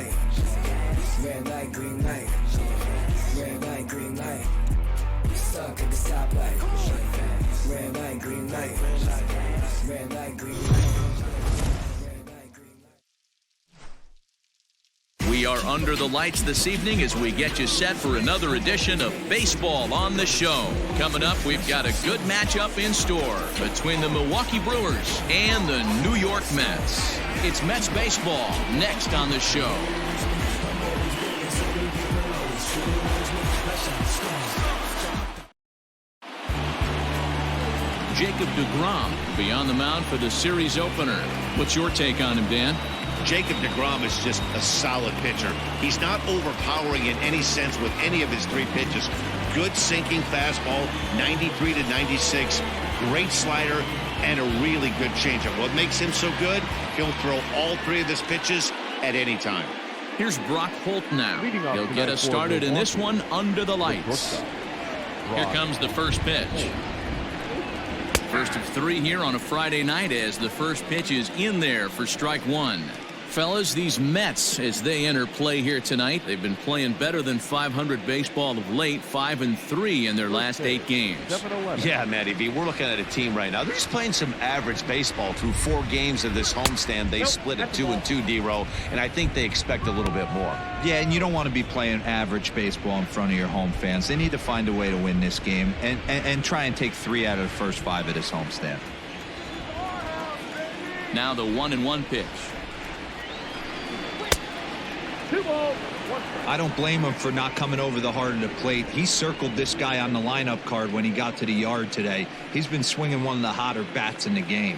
light. Red light, green light. Red light, green light. Stuck at the stoplight. Red light, green light. Red light, green light. We are under the lights this evening as we get you set for another edition of Baseball on the Show. Coming up, we've got a good matchup in store between the Milwaukee Brewers and the New York Mets. It's Mets baseball next on the show. Jacob deGrom will be on the mound for the series opener. What's your take on him, Dan? Jacob deGrom is just a solid pitcher. He's not overpowering in any sense with any of his three pitches. Good sinking fastball, 93 to 96, great slider, and a really good changeup. What makes him so good? He'll throw all three of his pitches at any time. Here's Brock Holt now. He'll get us started in this one under the lights. Here comes the first pitch. First of three here on a Friday night as the first pitch is in there for strike one. Fellas, these Mets, as they enter play here tonight, they've been playing better than .500 baseball of late, 5-3 in their last 8 games. Yeah, Matty B, we're looking at a team right now. They're just playing some average baseball through 4 games of this homestand. They split at 2-2, D-Row, and I think they expect a little bit more. Yeah, and you don't want to be playing average baseball in front of your home fans. They need to find a way to win this game and try and take 3 out of the first 5 of this homestand. Now the 1-1 pitch. I don't blame him for not coming over the heart of the plate. He circled this guy on the lineup card when he got to the yard today. He's been swinging one of the hotter bats in the game.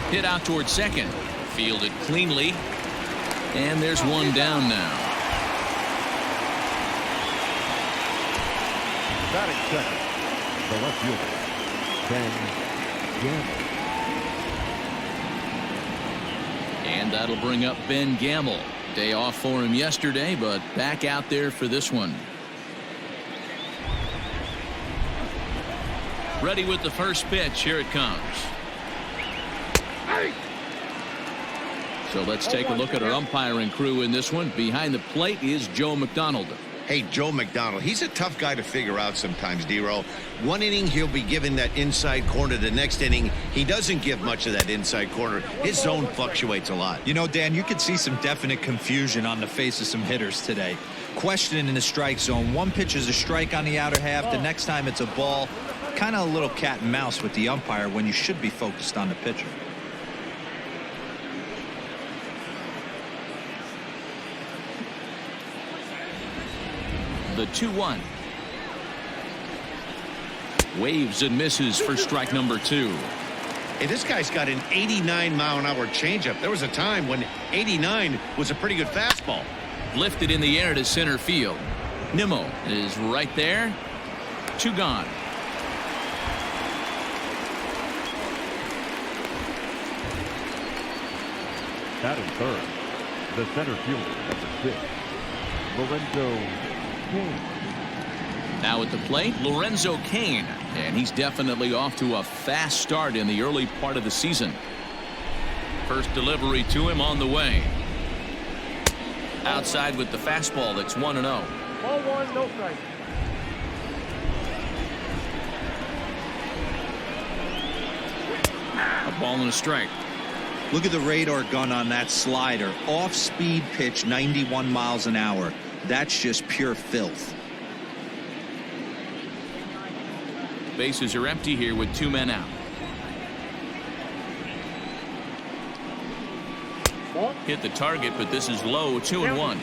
Hit out towards second. Fielded cleanly. And there's one down now. Batting second, the left fielder, Ben Gamble. And that'll bring up Ben Gamble. Day off for him yesterday, but back out there for this one. Ready with the first pitch. Here it comes. So let's take a look at our umpiring crew in this one. Behind the plate is Joe McDonald. Hey, Joe McDonald, he's a tough guy to figure out sometimes, D-Row. One inning, he'll be given that inside corner. The next inning, he doesn't give much of that inside corner. His zone fluctuates a lot. You know, Dan, you could see some definite confusion on the face of some hitters today. Questioning in the strike zone. One pitch is a strike on the outer half. The next time it's a ball. Kind of a little cat and mouse with the umpire when you should be focused on the pitcher. The 2-1. Waves and misses for strike number 2. Hey, this guy's got an 89-mile-an-hour changeup. There was a time when 89 was a pretty good fastball. Lifted in the air to center field. Nimmo is right there. 2 gone. Batting third, the center fielder, number 6, Lorenzo Cain. Now at the plate, Lorenzo Cain, and he's definitely off to a fast start in the early part of the season. First delivery to him on the way. Outside with the fastball. That's 1-0. Ball 1, no strike. A ball and a strike. Look at the radar gun on that slider. Off-speed pitch, 91 miles an hour. That's just pure filth. Bases are empty here with 2 men out. Hit the target, but this is low. 2-1.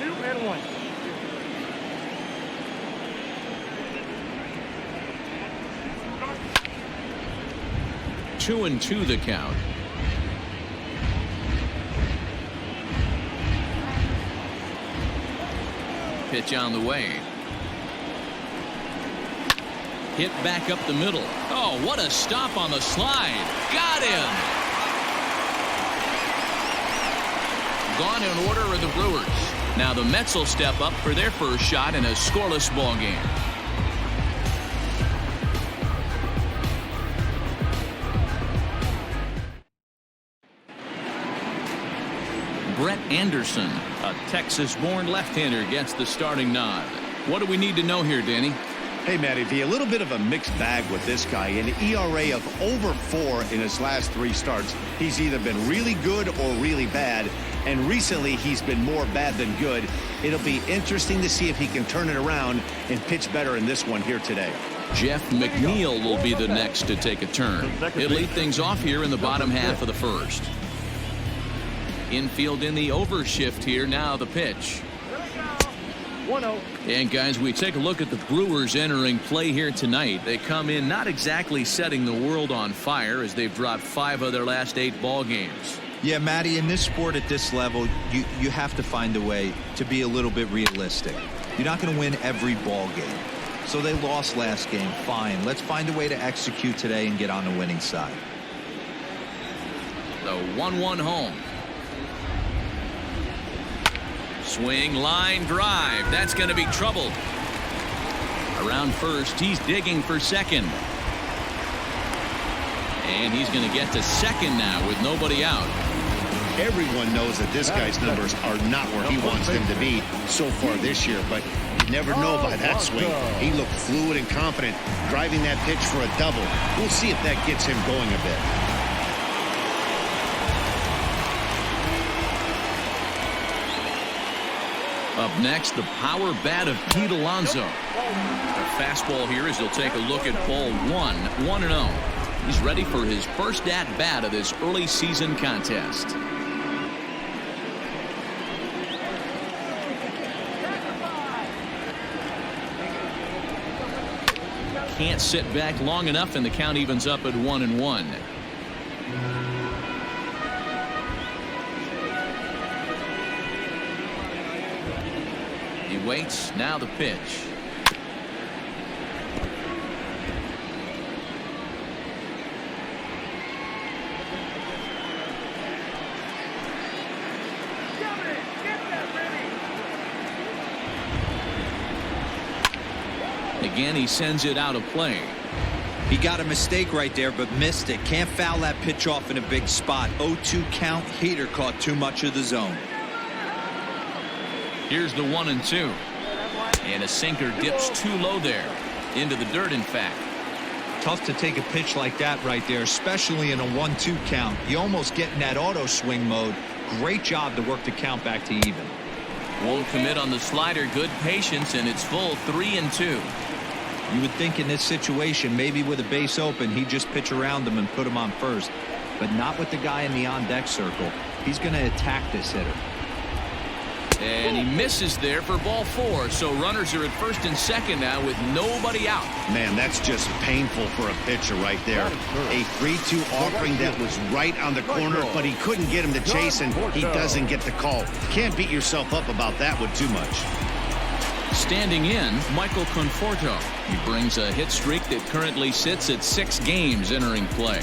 2-2 the count. Pitch on the way. Hit back up the middle. Oh, what a stop on the slide. Got him. Gone in order are the Brewers. Now the Mets will step up for their first shot in a scoreless ball game. Brett Anderson, a Texas-born left-hander, gets the starting nod. What do we need to know here, Danny? Hey, Matty V, a little bit of a mixed bag with this guy. An ERA of over 4 in his last 3 starts. He's either been really good or really bad, and recently he's been more bad than good. It'll be interesting to see if he can turn it around and pitch better in this one here today. Jeff McNeil will be the next to take a turn. He'll lead things off here in the bottom half of the first. Infield in the overshift here. Now the pitch. 1-0. And guys, we take a look at the Brewers entering play here tonight. They come in not exactly setting the world on fire, as they've dropped 5 of their last 8 ball games. Yeah, Matty, in this sport at this level, you have to find a way to be a little bit realistic. You're not going to win every ball game. So they lost last game. Fine. Let's find a way to execute today and get on the winning side. The 1-1 home. Swing, line, drive. That's going to be trouble. Around first, he's digging for second. And he's going to get to second now with nobody out. Everyone knows that this guy's numbers are not where he wants them to be so far this year, but you never know by that swing. He looked fluid and confident, driving that pitch for a double. We'll see if that gets him going a bit. Up next, the power bat of Pete Alonso. The fastball here as he'll take a look at ball 1, 1-0. He's ready for his first at-bat of this early season contest. Can't sit back long enough, and the count evens up at 1-1. He waits. Now the pitch. Again, he sends it out of play. He got a mistake right there, but missed it. Can't foul that pitch off in a big spot. 0-2 count. Heater caught too much of the zone. Here's the 1-2. And a sinker dips too low there. Into the dirt, in fact. Tough to take a pitch like that right there, especially in a 1-2 count. You almost get in that auto swing mode. Great job to work the count back to even. Won't commit on the slider. Good patience, and it's full 3-2. You would think in this situation, maybe with a base open, he'd just pitch around him and put him on first. But not with the guy in the on-deck circle. He's going to attack this hitter. And he misses there for ball 4. So runners are at first and second now with nobody out. Man, that's just painful for a pitcher right there. A 3-2 offering that was right on the corner, but he couldn't get him to chase, and he doesn't get the call. Can't beat yourself up about that one too much. Standing in, Michael Conforto. He brings a hit streak that currently sits at 6 games entering play.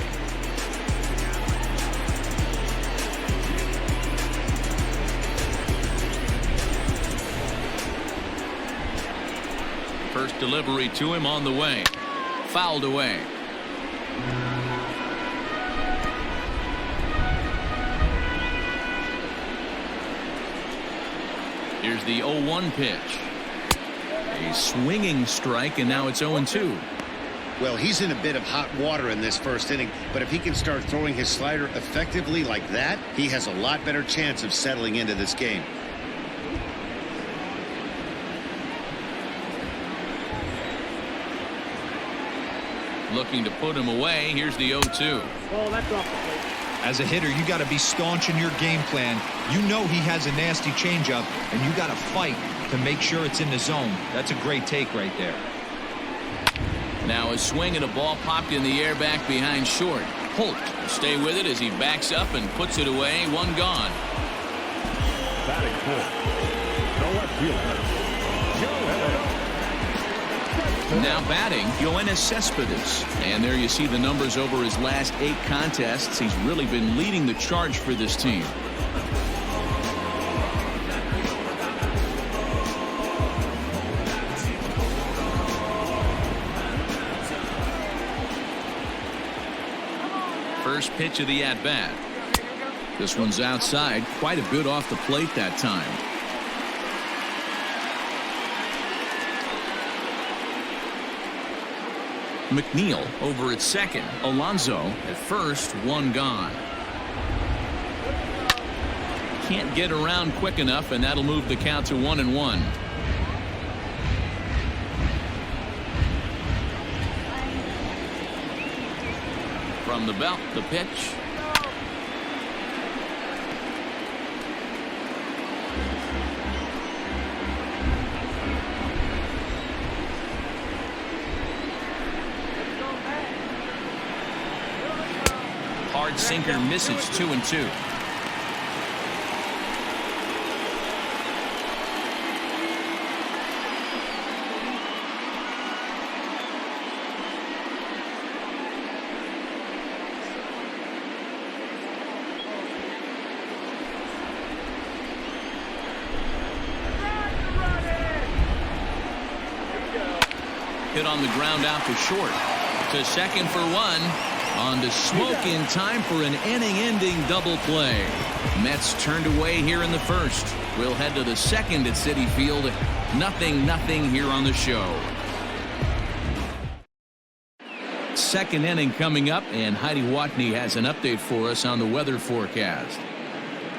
First delivery to him on the way. Fouled away. Here's the 0-1 pitch. A swinging strike, and now it's 0-2. Well, he's in a bit of hot water in this first inning, but if he can start throwing his slider effectively like that, he has a lot better chance of settling into this game. Looking to put him away. Here's the 0-2. Oh, that's off the plate. As a hitter, you got to be staunch in your game plan. You know he has a nasty changeup, and you got to fight to make sure it's in the zone. That's a great take right there. Now a swing and a ball popped in the air back behind short. Holt will stay with it as he backs up and puts it away. 1 gone. Batting fourth, the left fielder. Now batting, Yoenis Cespedes. And there you see the numbers over his last 8 contests. He's really been leading the charge for this team. First pitch of the at-bat. This one's outside. Quite a bit off the plate that time. McNeil over at second. Alonso at first. One gone. Can't get around quick enough, and that'll move the count to 1-1. From the belt, the pitch. Hard sinker misses. 2-2. Hit on the ground out to short. To second for one. On to Smoke in time for an inning-ending double play. Mets turned away here in the first. We'll head to the second at Citi Field. 0-0 here on the show. Second inning coming up, and Heidi Watney has an update for us on the weather forecast.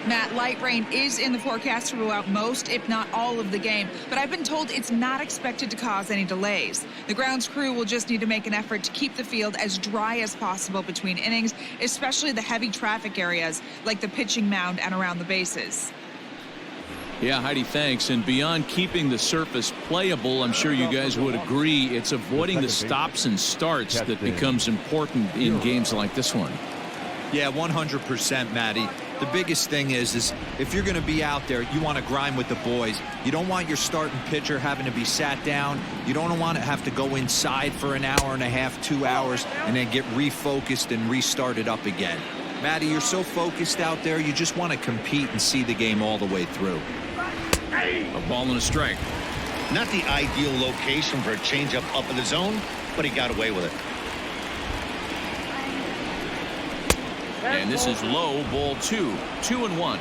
Matt, light rain is in the forecast throughout most, if not all, of the game, but I've been told it's not expected to cause any delays. The grounds crew will just need to make an effort to keep the field as dry as possible between innings, especially the heavy traffic areas like the pitching mound and around the bases. Yeah, Heidi, thanks. And beyond keeping the surface playable, I'm sure you guys would agree, it's avoiding the stops and starts that becomes important in games like this one. Yeah, 100%, Matty. The biggest thing is if you're going to be out there, you want to grind with the boys. You don't want your starting pitcher having to be sat down. You don't want to have to go inside for an hour and a half, 2 hours, and then get refocused and restarted up again. Matty, you're so focused out there, you just want to compete and see the game all the way through. A ball and a strike. Not the ideal location for a changeup up in the zone, but he got away with it. And this is low, ball 2. 2-1.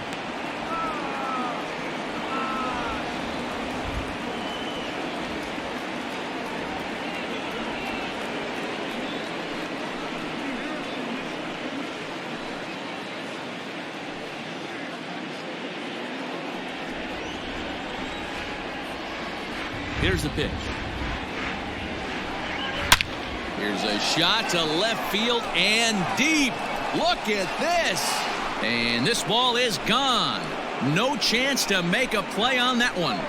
Here's the pitch. Here's a shot to left field and deep. Look at this. And this ball is gone. No chance to make a play on that one.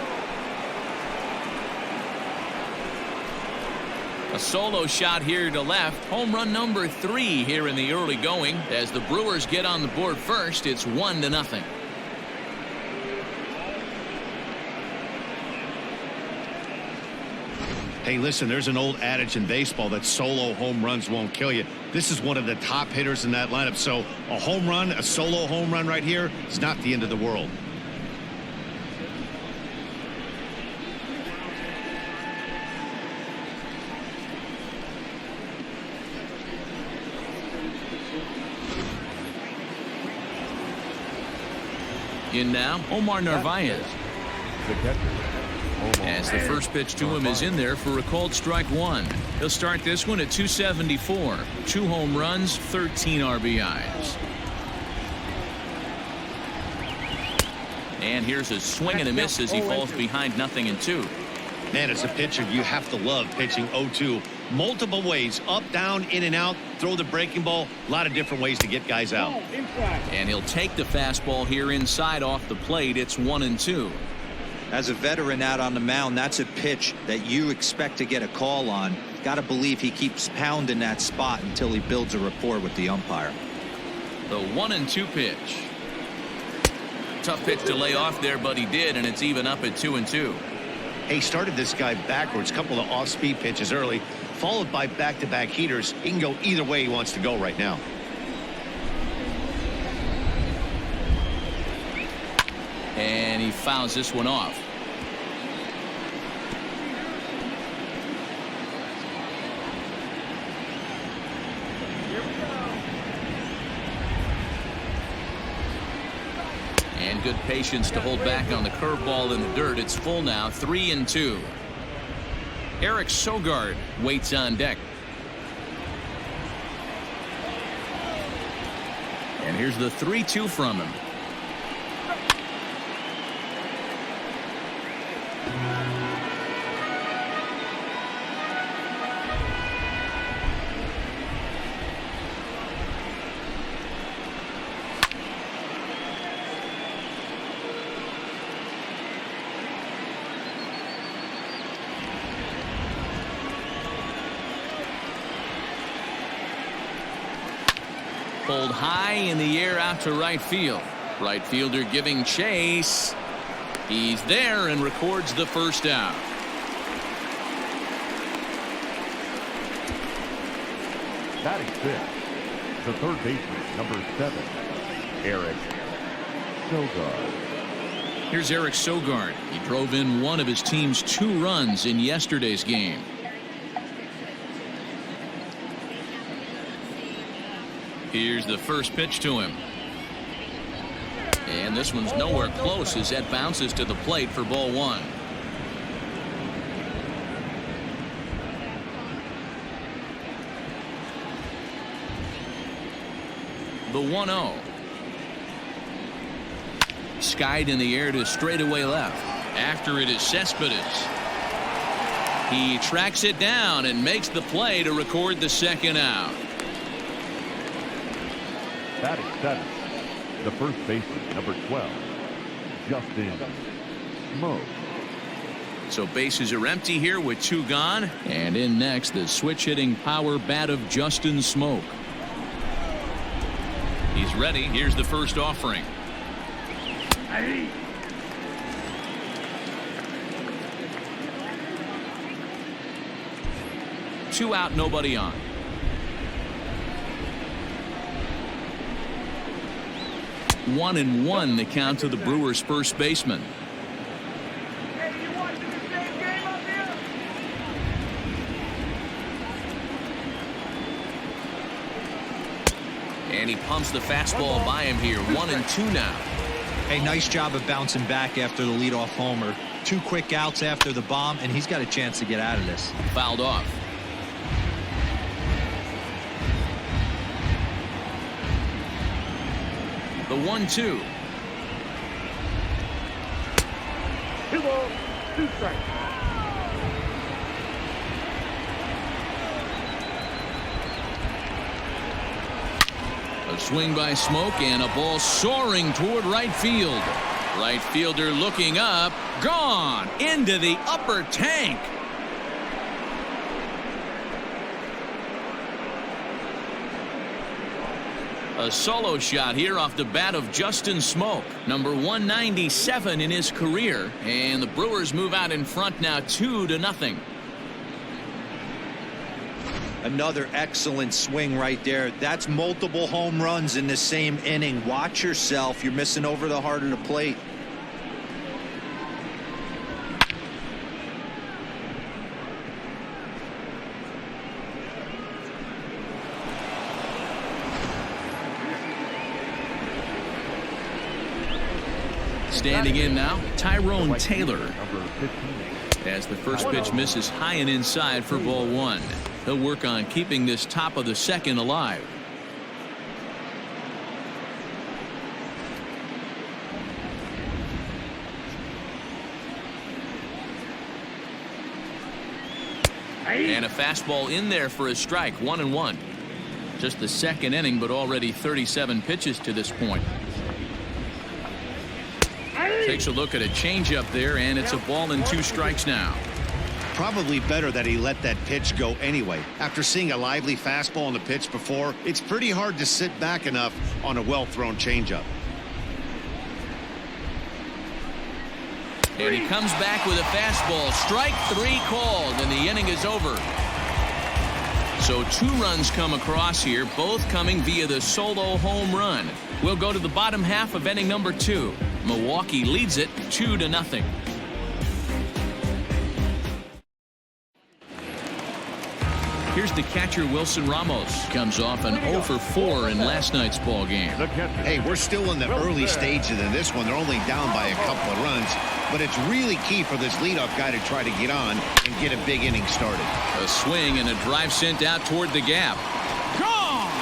A solo shot here to left. Home run number 3 here in the early going. As the Brewers get on the board first, it's 1-0. Hey, listen, there's an old adage in baseball that solo home runs won't kill you. This is one of the top hitters in that lineup. So a home run, a solo home run right here is not the end of the world. In now, Omar Narvaez. The catcher. As the first pitch to him is in there for a called strike 1. He'll start this one at 274. 2 home runs, 13 RBIs. And here's a swing and a miss as he falls behind 0-2. Man, as a pitcher, you have to love pitching 0-2. Multiple ways, up, down, in and out, throw the breaking ball. A lot of different ways to get guys out. And he'll take the fastball here inside off the plate. It's 1-2. As a veteran out on the mound, that's a pitch that you expect to get a call on. Got to believe he keeps pounding that spot until he builds a rapport with the umpire. The 1-2 pitch. Tough pitch to lay off there, but he did, and it's even up at 2-2. He started this guy backwards, couple of off-speed pitches early, followed by back-to-back heaters. He can go either way he wants to go right now. And he fouls this one off. And good patience to hold back on the curveball in the dirt. It's full now, 3-2. Eric Sogard waits on deck. And here's the 3-2 from him. Pulled high in the air out to right field. Right fielder giving chase. He's there and records the first out. Batting fifth, the third baseman, number 7, Eric Sogard. Here's Eric Sogard. He drove in one of his team's 2 runs in yesterday's game. Here's the first pitch to him. And this one's nowhere close as that bounces to the plate for ball 1. The 1-0. Skied in the air to straightaway left. After it is Cespedes. He tracks it down and makes the play to record the second out. Batting seventh, the first baseman, number 12, Justin Smoke. So bases are empty here with 2 gone. And in next, the switch-hitting power bat of Justin Smoke. He's ready. Here's the first offering. Hey. 2 out, nobody on. One and one, the count to the Brewers' first baseman. Hey, you watching the same game up here? And he pumps the fastball by him here. 1-2 now. Hey, nice job of bouncing back after the leadoff homer. 2 quick outs after the bomb, and he's got a chance to get out of this. Fouled off. The 1-2. 2 balls, 2 strikes. A swing by Smoke and a ball soaring toward right field. Right fielder looking up. Gone into the upper tank. A solo shot here off the bat of Justin Smoke, number 197 in his career, and the Brewers move out in front now 2-0. Another excellent swing right there. That's multiple home runs in the same inning. Watch yourself. You're missing over the heart of the plate. Standing in now, Tyrone Taylor. Number 15. As the first pitch misses high and inside for ball 1. He'll work on keeping this top of the second alive. And a fastball in there for a strike. 1-1. Just the second inning, but already 37 pitches to this point. Takes a look at a changeup there, and it's a ball and 2 strikes now. Probably better that he let that pitch go anyway. After seeing a lively fastball on the pitch before, it's pretty hard to sit back enough on a well-thrown changeup. And he comes back with a fastball. Strike 3 called, and the inning is over. So 2 runs come across here, both coming via the solo home run. We'll go to the bottom half of inning number 2. Milwaukee leads it 2-0. Here's the catcher, Wilson Ramos. Comes off an 0 for 4 in last night's ball game. Hey, we're still in the early stages of this one. They're only down by a couple of runs. But it's really key for this leadoff guy to try to get on and get a big inning started. A swing and a drive sent out toward the gap. Gone!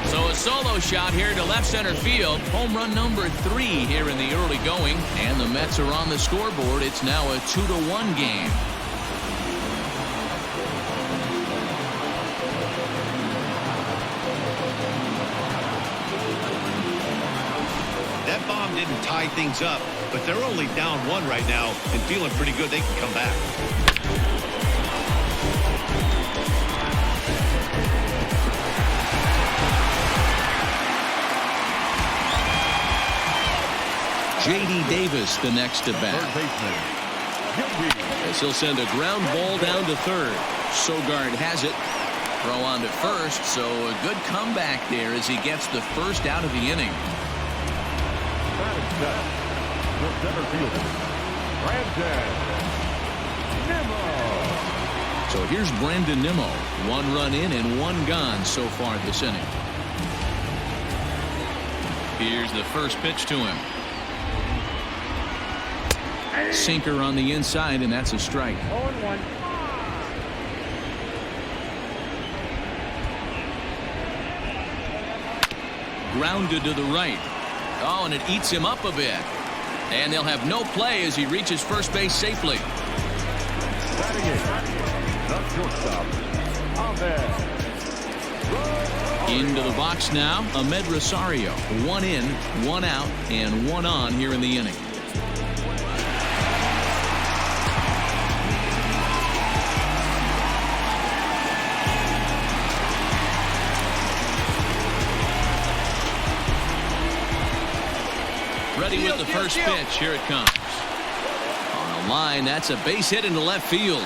So a solo shot here to left center field. Home run number 3 here in the early going. And the Mets are on the scoreboard. It's now a 2-1 game. That bomb didn't tie things up, but they're only down 1 right now and feeling pretty good they can come back. J.D. Davis the next to bat. As he'll send a ground ball down to third. Sogard has it. Throw on to first, so a good comeback there as he gets the first out of the inning. The center fielder, Brandon Nimmo. So here's Brandon Nimmo. 1 run in and 1 gone so far this inning. Here's the first pitch to him. Sinker on the inside, and that's a strike. 0-1. Grounded to the right. Oh, and it eats him up a bit. And they'll have no play as he reaches first base safely. Into the box now, Ahmed Rosario. 1 in, 1 out, and 1 on here in the inning. Ready with the first pitch. Here it comes. On the line, that's a base hit into left field.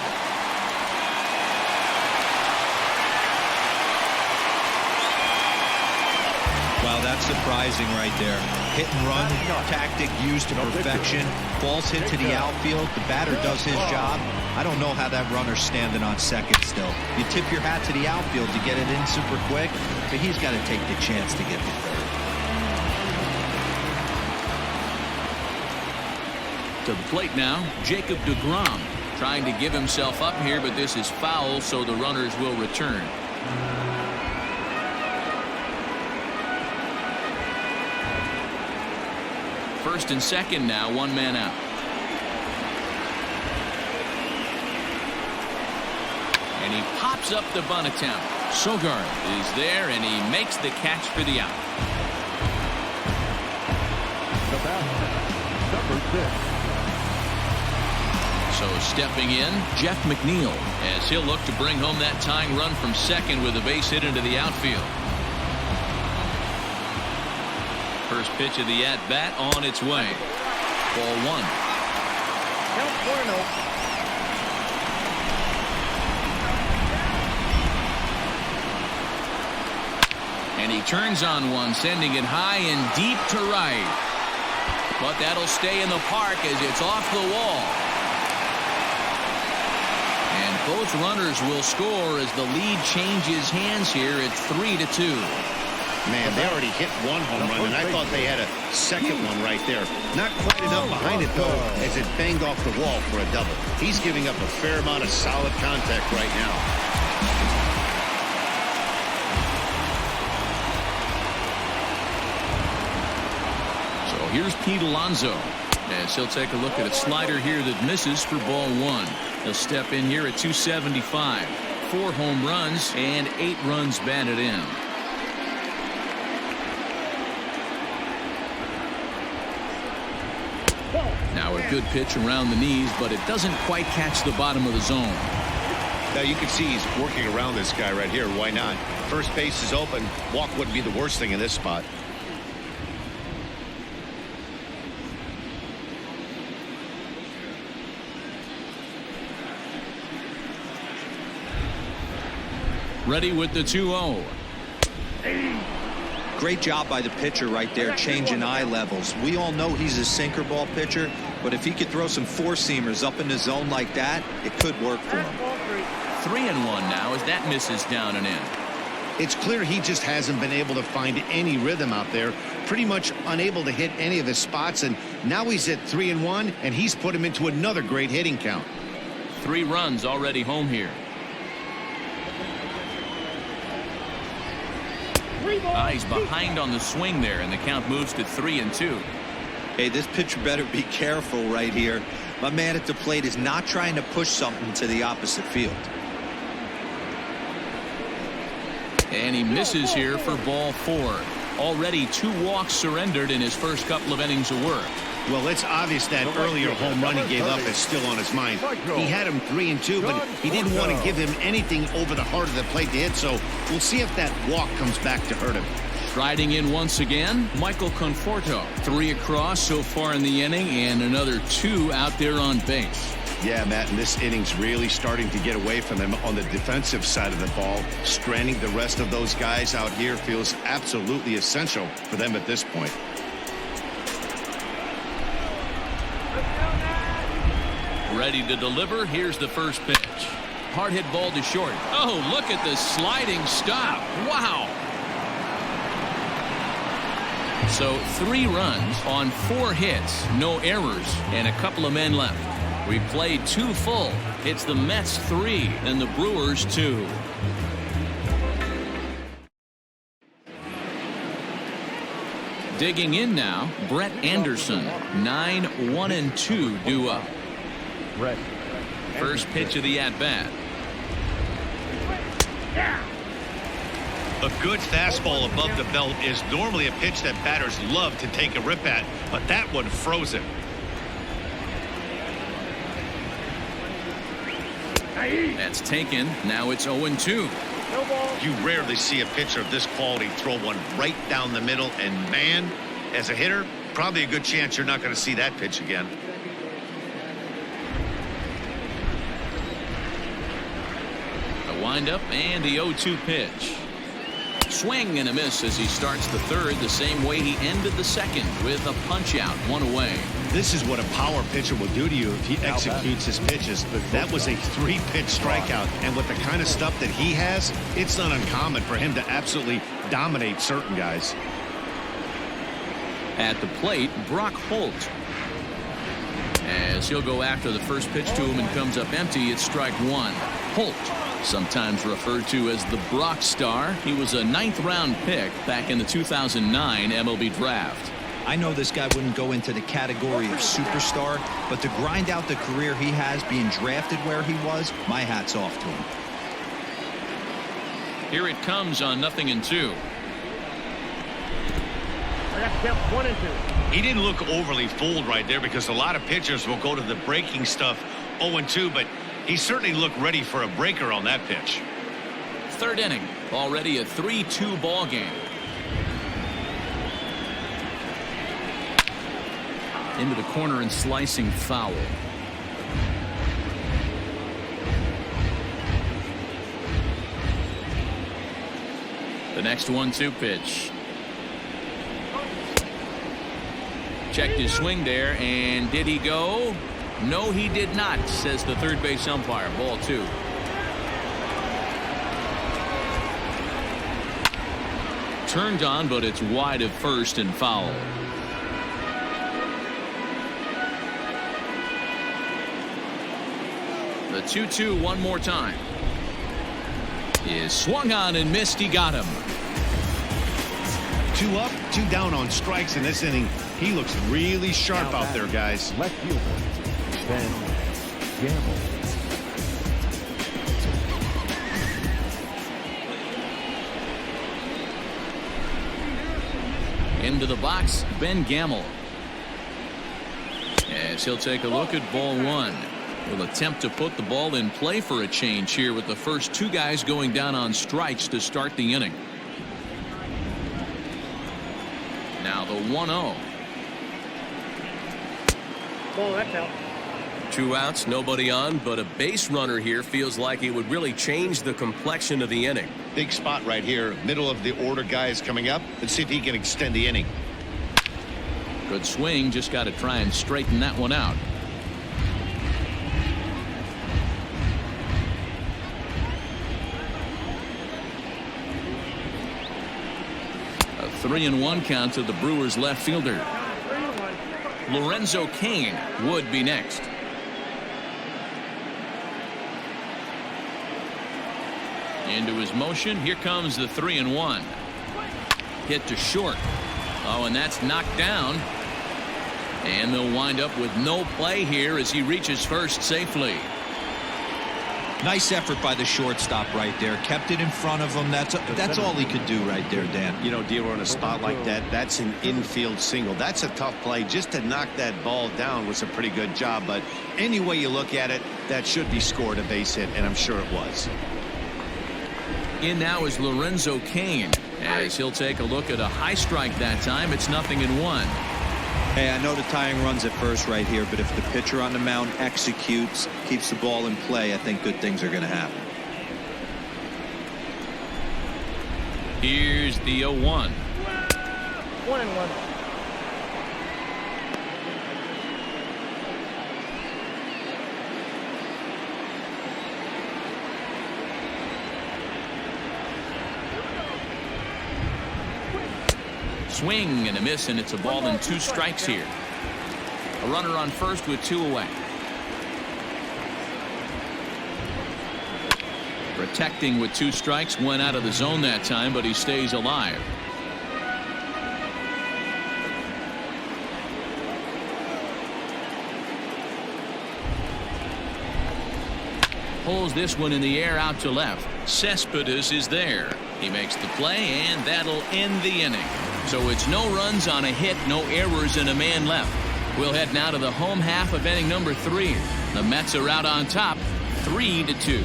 Wow, that's surprising right there. Hit and run tactic used to perfection. Ball's hit to the outfield. The batter does his job. I don't know how that runner's standing on second still. You tip your hat to the outfield to get it in super quick, but he's got to take the chance to get to third. To the plate now, Jacob deGrom trying to give himself up here, but this is foul, so the runners will return. First and second now, 1 man out. And he pops up the bunt attempt. Sogard is there, and he makes the catch for the out. The batter, number 6. So stepping in, Jeff McNeil, as he'll look to bring home that tying run from second with a base hit into the outfield. First pitch of the at-bat on its way. Ball 1. And he turns on one, sending it high and deep to right. But that'll stay in the park as it's off the wall. And both runners will score as the lead changes hands here at 3-2. Man, they already hit 1 home run, and I thought they had a second one right there. Not quite enough behind it, though, as it banged off the wall for a double. He's giving up a fair amount of solid contact right now. So here's Pete Alonso, as he'll take a look at a slider here that misses for ball 1. He'll step in here at 275. 4 home runs and 8 runs batted in. Now a good pitch around the knees, but it doesn't quite catch the bottom of the zone. Now you can see he's working around this guy right here. Why not? First base is open. Walk wouldn't be the worst thing in this spot. Ready with the 2-0. Great job by the pitcher right there, changing eye levels. We all know he's a sinker ball pitcher, but if he could throw some four-seamers up in the zone like that, it could work for him. 3-1 now as that misses down and in. It's clear he just hasn't been able to find any rhythm out there. Pretty much unable to hit any of his spots, and now he's at 3-1, and he's put him into another great hitting count. 3 runs already home here. He's behind on the swing there, and the count moves to 3-2. Hey, this pitcher better be careful right here. My man at the plate is not trying to push something to the opposite field. And he misses here for ball 4. Already 2 walks surrendered in his first couple of innings of work. Well, it's obvious that earlier home run he gave up is still on his mind. He had him 3-2, but he didn't want to give him anything over the heart of the plate to hit, so we'll see if that walk comes back to hurt him. Striding in once again, Michael Conforto. 3 across so far in the inning, and another 2 out there on base. Yeah, Matt, and this inning's really starting to get away from him on the defensive side of the ball. Stranding the rest of those guys out here feels absolutely essential for them at this point. Ready to deliver. Here's the first pitch. Hard hit ball to short. Oh, look at the sliding stop. Wow. So 3 runs on 4 hits, no errors, and a couple of men left. We played 2 full. It's the Mets 3 and the Brewers 2. Digging in now, Brett Anderson. 9-1-2 due up. First pitch of the at-bat. A good fastball above the belt is normally a pitch that batters love to take a rip at, but that one froze it. That's taken. Now it's 0-2. You rarely see a pitcher of this quality throw one right down the middle, and man, as a hitter, probably a good chance you're not going to see that pitch again. The windup and the 0-2 pitch. Swing and a miss as he starts the third the same way he ended the second, with a punch out, 1 away. This is what a power pitcher will do to you if he executes his pitches. That was a 3-pitch strikeout, and with the kind of stuff that he has, it's not uncommon for him to absolutely dominate certain guys. At the plate, Brock Holt. As he'll go after the first pitch to him and comes up empty, it's strike 1. Holt, sometimes referred to as the Brock Star. He was a 9th-round pick back in the 2009 MLB draft. I know this guy wouldn't go into the category of superstar, but to grind out the career he has being drafted where he was, my hat's off to him. Here it comes on 0-2. I got to count 1 and 2. He didn't look overly fooled right there because a lot of pitchers will go to the breaking stuff 0-2, but he certainly looked ready for a breaker on that pitch. 3rd inning, already a 3-2 ball game. Into the corner and slicing foul. The next 1-2 pitch. Checked his swing there, and did he go? No, he did not, says the third base umpire. Ball 2. Turned on, but it's wide of first and foul. The 2-2 one more time. Is swung on and missed. He got him. 2 up, 2 down on strikes in this inning. He looks really sharp out there, guys. Left fielder, Ben Gamble. Into the box, Ben Gamble. As he'll take a look at ball 1. Will attempt to put the ball in play for a change here with the first 2 guys going down on strikes to start the inning. Now the 1-0. Ball, that's out. 2 outs, nobody on, but a base runner here feels like it would really change the complexion of the inning. Big spot right here. Middle of the order guy is coming up. Let's see if he can extend the inning. Good swing. Just got to try and straighten that one out. A 3-1 count to the Brewers left fielder. Lorenzo Cain would be next. Into his motion. Here comes the 3-1. Hit to short. Oh, and that's knocked down. And they'll wind up with no play here as he reaches first safely. Nice effort by the shortstop right there. Kept it in front of him. That's all he could do right there, Dan. You know, D'Lo, in a spot like that, that's an infield single. That's a tough play. Just to knock that ball down was a pretty good job. But any way you look at it, that should be scored a base hit, and I'm sure it was. In now is Lorenzo Cain, as he'll take a look at a high strike that time. It's 0-1. Hey, I know the tying runs at first right here, but if the pitcher on the mound executes, keeps the ball in play, I think good things are going to happen. Here's the 0-1. 1-1. Swing and a miss, and it's a ball and 2 strikes here. A runner on first with 2 away. Protecting with 2 strikes, went out of the zone that time, but he stays alive. Pulls this one in the air out to left. Cespedes is there. He makes the play, and that'll end the inning. So it's no runs on a hit, no errors, and a man left. We'll head now to the home half of inning number 3. The Mets are out on top, 3-2.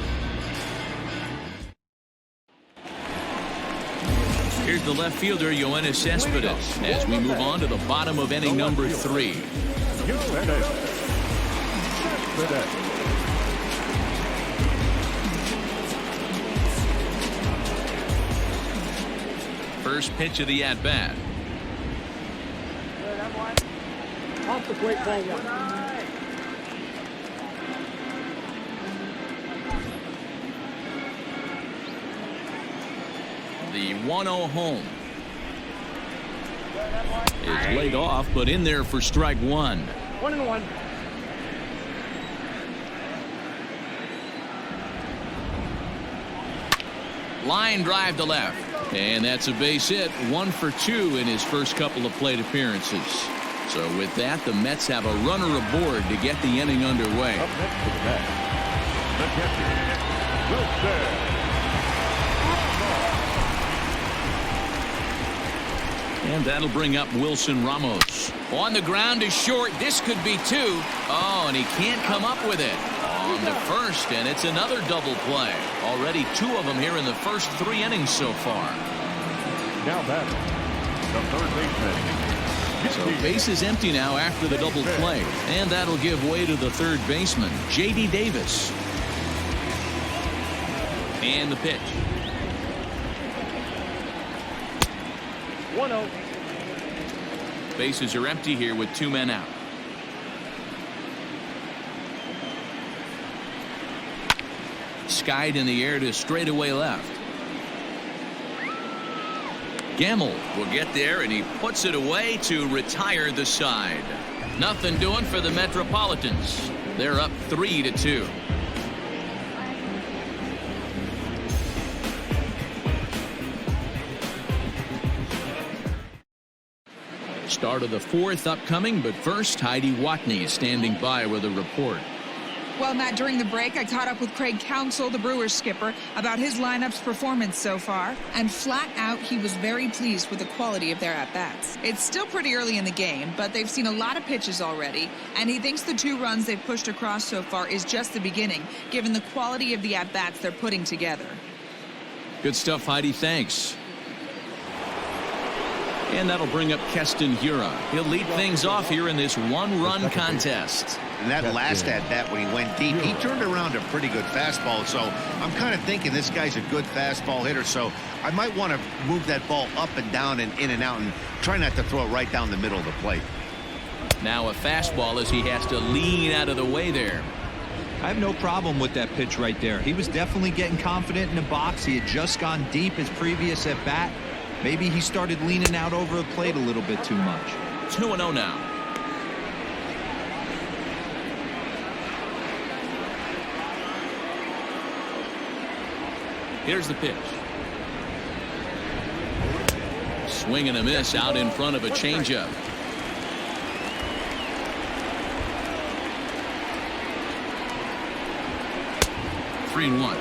Here's the left fielder, Yoenis Cespedes, as we move on to the bottom of inning number 3. First pitch of the at-bat. Off the plate, ball 1. The 1-0 home is laid off, but in there for strike 1. 1-1. Line drive to left. And that's a base hit. 1 for 2 in his first couple of plate appearances. So with that, the Mets have a runner aboard to get the inning underway. Up next to the bat, the catcher, And that'll bring up Wilson Ramos. On the ground is short. This could be 2. Oh, and he can't come up with it. On the first, and it's another double play. Already 2 of them here in the first 3 innings so far. Now batting, the third baseman. So base is empty now after the double play, and that'll give way to the third baseman, J.D. Davis. And the pitch. 1-0. Bases are empty here with 2 men out. Skied in the air to straightaway left. Gamble will get there, and he puts it away to retire the side. Nothing doing for the Metropolitans. They're up 3-2. Start of the 4th upcoming, but first, Heidi Watney is standing by with a report. Well, Matt, during the break, I caught up with Craig Counsell, the Brewers skipper, about his lineup's performance so far. And flat out, he was very pleased with the quality of their at-bats. It's still pretty early in the game, but they've seen a lot of pitches already. And he thinks the 2 runs they've pushed across so far is just the beginning, given the quality of the at-bats they're putting together. Good stuff, Heidi. Thanks. And that'll bring up Keston Hiura. He'll lead things off here in this 1-run contest. And that last at-bat when he went deep, he turned around a pretty good fastball. So I'm kind of thinking this guy's a good fastball hitter. So I might want to move that ball up and down and in and out and try not to throw it right down the middle of the plate. Now a fastball as he has to lean out of the way there. I have no problem with that pitch right there. He was definitely getting confident in the box. He had just gone deep his previous at bat. Maybe he started leaning out over the plate a little bit too much. 2-0 now. Here's the pitch. Swing and a miss out in front of a changeup. Three and one.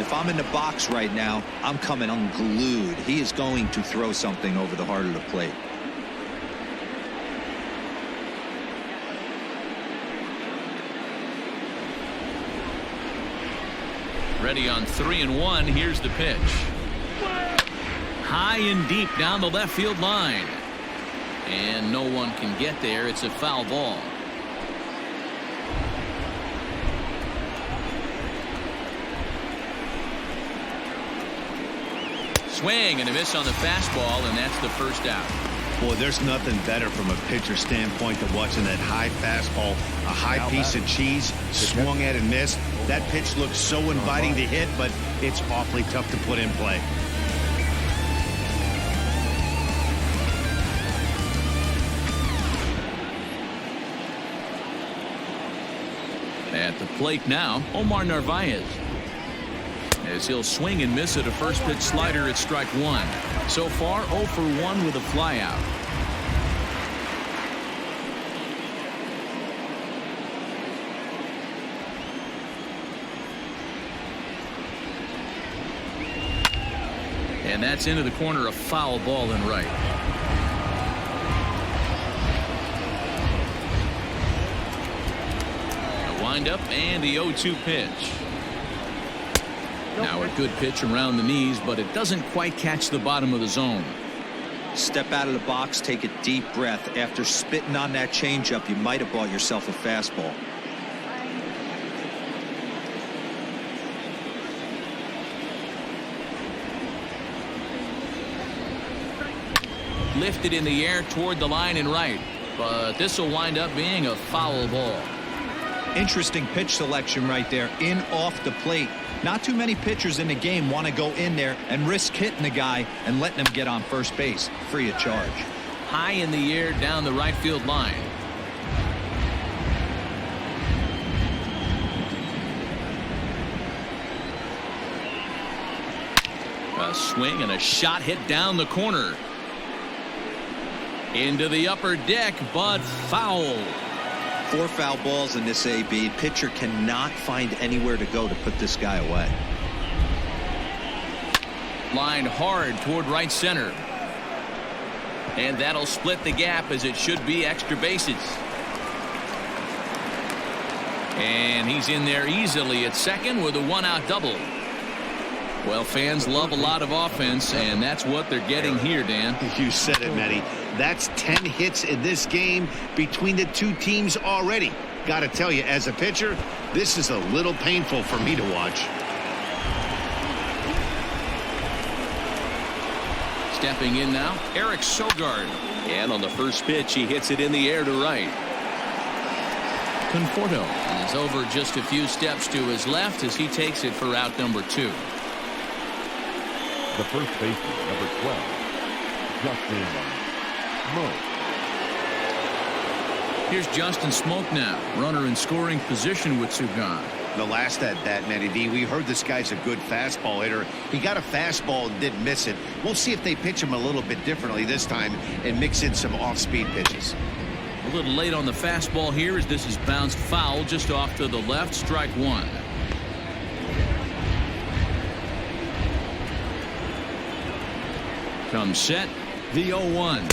If I'm in the box right now, I'm coming unglued. He is going to throw something over the heart of the plate. Ready on 3-1. Here's the pitch. High and deep down the left field line. And no one can get there. It's a foul ball. Swing and a miss on the fastball, and that's the first out. Boy, there's nothing better from a pitcher standpoint than watching that high fastball, a high piece of cheese, swung at and missed. That pitch looks so inviting to hit, but it's awfully tough to put in play. At the plate now, Omar Narvaez. As he'll swing and miss at a first pitch slider at strike one. So far 0 for 1 with a flyout. And that's into the corner, a foul ball in right. A windup and the 0-2 pitch. Now a good pitch around the knees, but it doesn't quite catch the bottom of the zone. Step out of the box, take a deep breath. After spitting on that changeup, you might have bought yourself a fastball. Lifted in the air toward the line and right, but this will wind up being a foul ball. Interesting pitch selection right there, in off the plate. Not too many pitchers in the game want to go in there and risk hitting the guy and letting him get on first base free of charge. High in the air down the right field line. A swing and a shot hit down the corner. Into the upper deck, but foul. 4 foul balls in this AB. Pitcher cannot find anywhere to go to put this guy away. Lined hard toward right center. And that'll split the gap as it should be extra bases. And he's in there easily at second with a 1-out double. Well, fans love a lot of offense, and that's what they're getting here, Dan. You said it, Matty. That's 10 hits in this game between the two teams already. Got to tell you, as a pitcher, this is a little painful for me to watch. Stepping in now, Eric Sogard. And on the first pitch, he hits it in the air to right. Conforto is over just a few steps to his left as he takes it for out number 2. The first baseman, number 12, Justin Smoke. Here's Justin Smoke now, runner in scoring position with UConn. The last at bat, Matty D, we heard this guy's a good fastball hitter. He got a fastball and didn't miss it. We'll see if they pitch him a little bit differently this time and mix in some off-speed pitches. A little late on the fastball here as this is bounced foul just off to the left, strike 1. Comes set, the 0-1.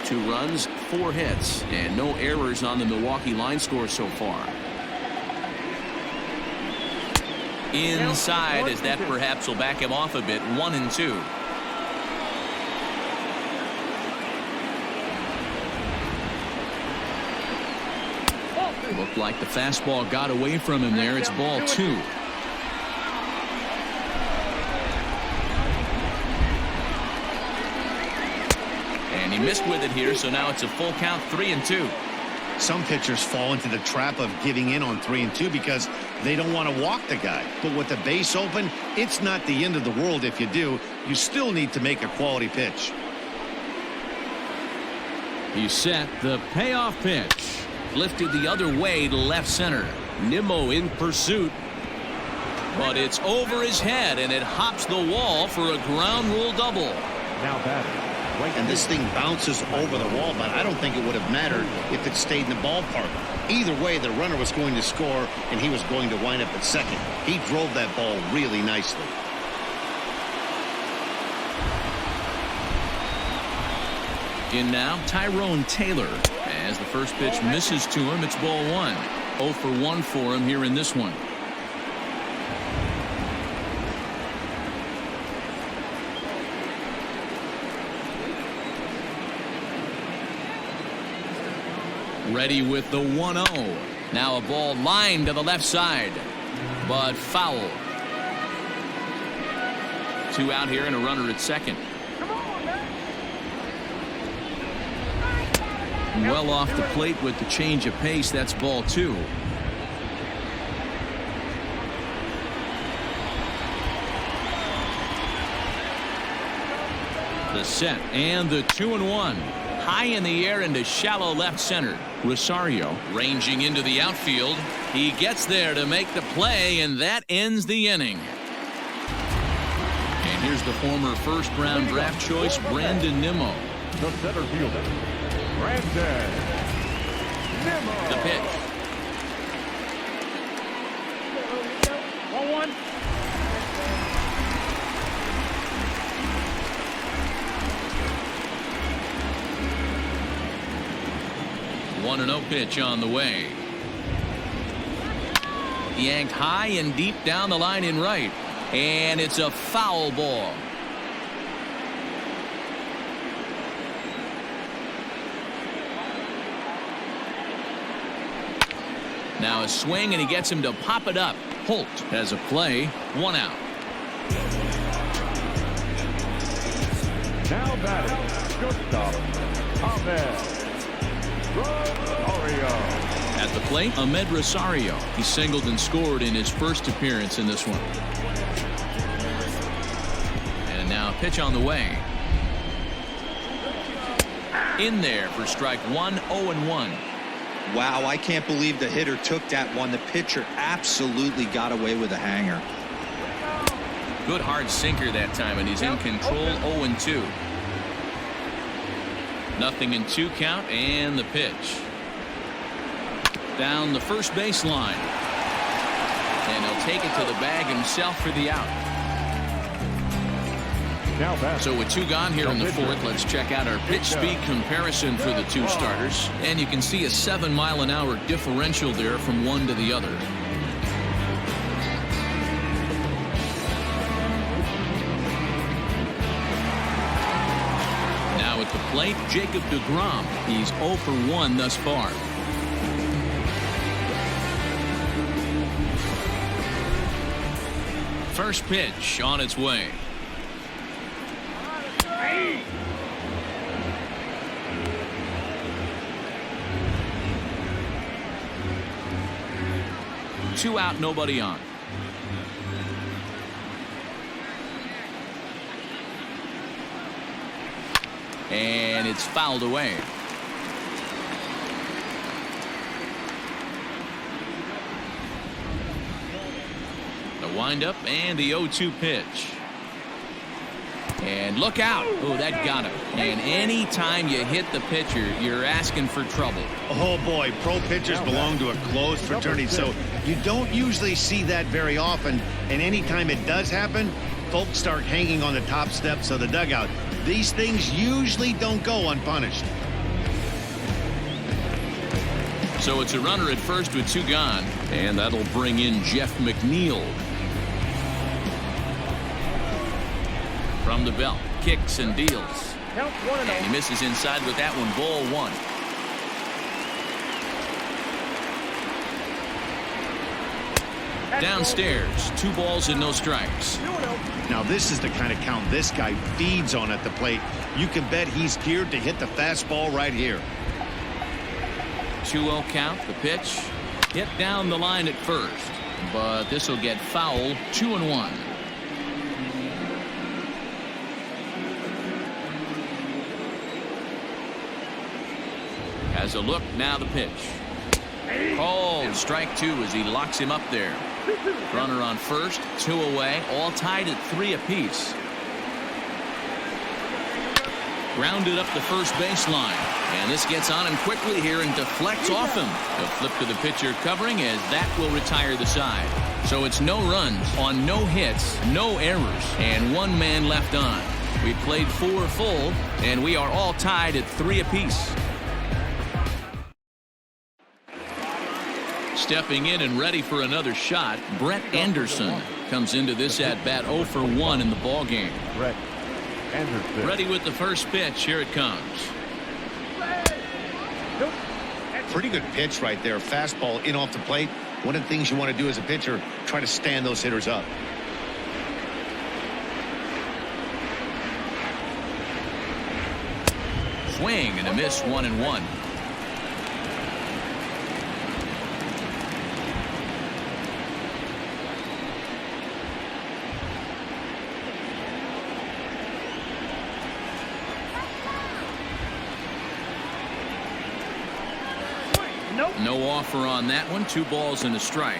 Two runs, 4 hits, and no errors on the Milwaukee line score so far. Inside, as that perhaps will back him off a bit. 1-2. Looked like the fastball got away from him there. It's ball 2. And he missed with it here, so now it's a full count, 3-2. Some pitchers fall into the trap of giving in on 3-2 because they don't want to walk the guy. But with the base open, it's not the end of the world if you do. You still need to make a quality pitch. He set the payoff pitch. Lifted the other way to left center. Nimmo in pursuit. But it's over his head, and it hops the wall for a ground rule double. Now batting. And this thing bounces over the wall, but I don't think it would have mattered if it stayed in the ballpark. Either way, the runner was going to score, and he was going to wind up at second. He drove that ball really nicely. In now, Tyrone Taylor. As the first pitch misses to him, it's ball 1. 0 for 1 for him here in this one. Ready with the 1-0. Now a ball lined to the left side, but foul. 2 out here and a runner at second. Well off the plate with the change of pace. That's ball 2. The set and the 2-1. High in the air into shallow left center. Rosario ranging into the outfield. He gets there to make the play, and that ends the inning. And here's the former first-round draft choice, Brandon Nimmo. The center fielder, Brandon Nimmo. The pitch. 1-1. 1-0 pitch on the way. Yanked high and deep down the line in right. And it's a foul ball. Now a swing, and he gets him to pop it up. Holt has a play. 1 out. Now batting, shortstop, Ahmed Rosario. At the plate, Ahmed Rosario. He singled and scored in his first appearance in this one. And now a pitch on the way. In there for strike 1, 0-1. Wow, I can't believe the hitter took that one. The pitcher absolutely got away with a hanger. Good hard sinker that time, and he's in control. 0-2. Nothing in 2 count, and the pitch. Down the first baseline. And he'll take it to the bag himself for the out. Now back. So with 2 gone here in the 4th, let's check out our pitch speed comparison for the 2 starters. And you can see a 7-mile-an-hour differential there from one to the other. Now at the plate, Jacob deGrom. He's 0 for 1 thus far. First pitch on its way. Two out, nobody on. And it's fouled away. The windup and the 0-2 pitch. And look out. Oh, that got him. And any time you hit the pitcher, you're asking for trouble. Oh, boy. Pro pitchers belong to a closed fraternity, so you don't usually see that very often. And anytime it does happen, folks start hanging on the top steps of the dugout. These things usually don't go unpunished. So it's a runner at first with 2 gone. And that'll bring in Jeff McNeil. From the belt, kicks and deals. And he misses inside with that one, ball 1. Downstairs, 2 balls and no strikes. Now this is the kind of count this guy feeds on at the plate. You can bet he's geared to hit the fastball right here. 2-0 count. The pitch hit down the line at first, but this will get foul. 2-1. Has a look. Now the pitch. Called strike 2 as he locks him up there. Runner on first, 2 away, all tied at 3 apiece. Grounded up the first baseline, and this gets on him quickly here and deflects off him. A flip to the pitcher covering as that will retire the side. So it's no runs on no hits, no errors, and 1 man left on. We played 4 full, and we are all tied at 3 apiece. Stepping in and ready for another shot, Brett Anderson comes into this at bat 0 for 1 in the ball game. Brett Anderson. Ready with the first pitch. Here it comes. Pretty good pitch right there. Fastball in off the plate. One of the things you want to do as a pitcher, try to stand those hitters up. Swing and a miss. 1-1. No offer on that one. 2 balls and a strike.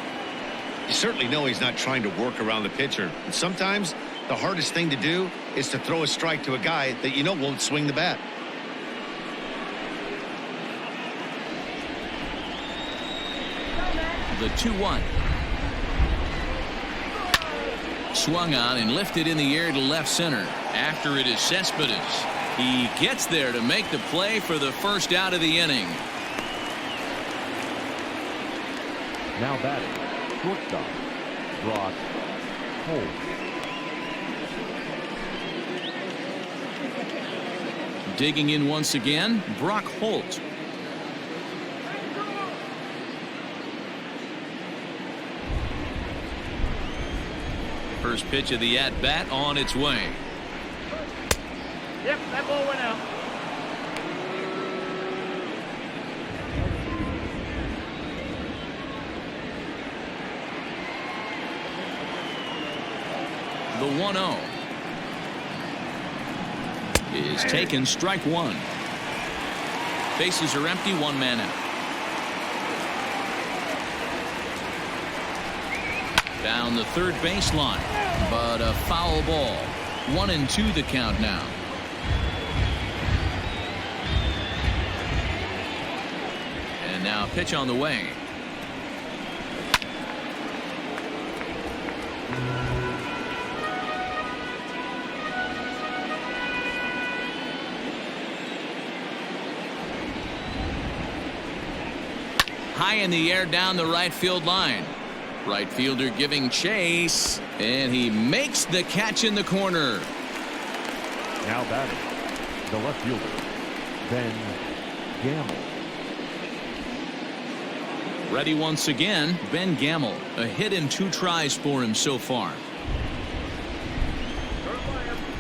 You certainly know he's not trying to work around the pitcher. And sometimes the hardest thing to do is to throw a strike to a guy that you know won't swing the bat. The 2-1. Swung on and lifted in the air to left center. After it is Cespedes. He gets there to make the play for the first out of the inning. Now batting, shortstop, Brock Holt. Digging in once again, Brock Holt. First pitch of the at-bat on its way. Yep, that ball went out. The 1-0 is taken. Strike 1. Bases are empty. 1 man out. Down the third baseline, but a foul ball. 1-2 the count now. And now a pitch on the way. High in the air down the right field line. Right fielder giving chase, and he makes the catch in the corner. Now batting, the left fielder, Ben Gamble. Ready once again, Ben Gamble. A hit in 2 tries for him so far.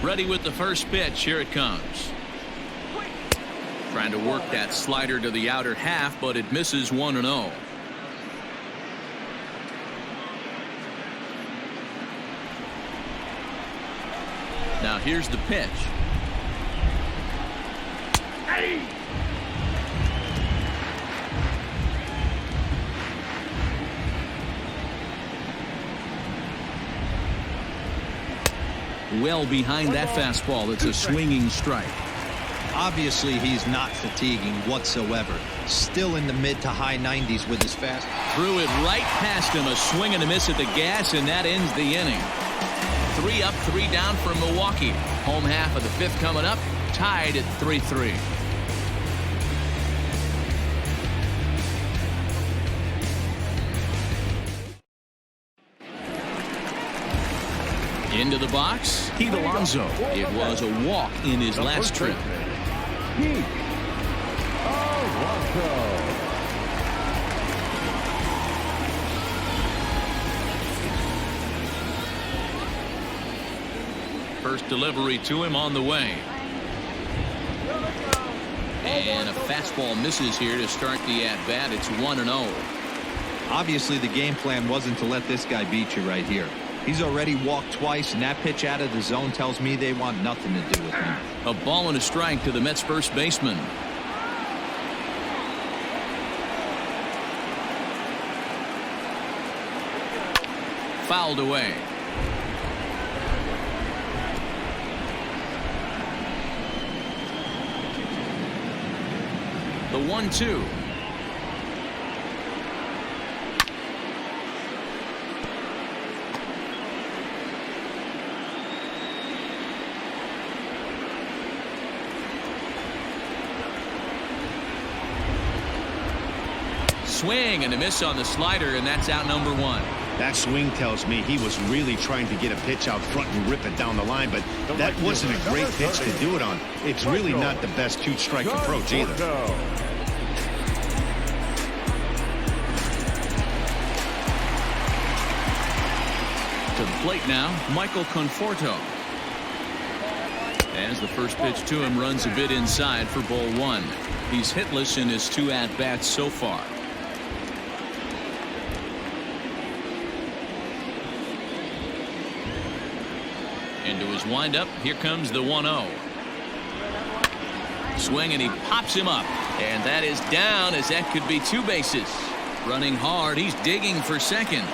Ready with the first pitch. Here it comes. Trying to work that slider to the outer half, but it misses. 1-0. Now here's the pitch. Hey! Well behind that fastball. It's a swinging strike. Obviously, he's not fatiguing whatsoever. Still in the mid to high 90s with his fast. Threw it right past him. A swing and a miss at the gas, and that ends the inning. 3 up, 3 down for Milwaukee. Home half of the 5th coming up. Tied at 3-3. Into the box, Pete Alonso. It was a walk in his last trip. Pete Alonso. First delivery to him on the way. And a fastball misses here to start the at-bat. It's 1-0. Obviously, the game plan wasn't to let this guy beat you right here. He's already walked twice, and that pitch out of the zone tells me they want nothing to do with him. A ball and a strike to the Mets first baseman. Fouled away. The 1-2. Swing and a miss on the slider, and that's out number 1. That swing tells me he was really trying to get a pitch out front and rip it down the line, but that wasn't a great pitch to do it on. It's really not the best two-strike approach either. To the plate now, Michael Conforto. As the first pitch to him runs a bit inside for ball 1. He's hitless in his 2 at-bats so far. Into his windup, here comes the 1-0. Swing and he pops him up, and that is down, as that could be 2 bases. Running hard, he's digging for second,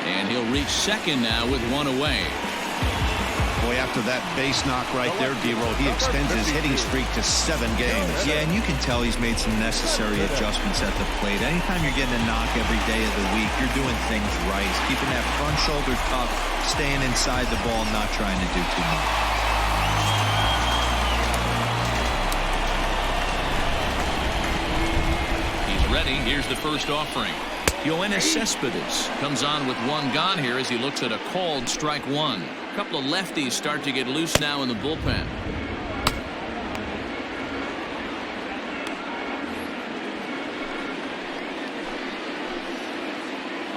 and he'll reach second now with 1 away. Boy, after that base knock right there, D-Roll, he extends his hitting streak to 7 games. Yeah, and you can tell he's made some necessary adjustments at the plate. Anytime you're getting a knock every day of the week, you're doing things right. He's keeping that front shoulder tough, staying inside the ball, not trying to do too much. He's ready. Here's the first offering. Yoenis Cespedes comes on with 1 gone here as he looks at a called strike 1. A couple of lefties start to get loose now in the bullpen.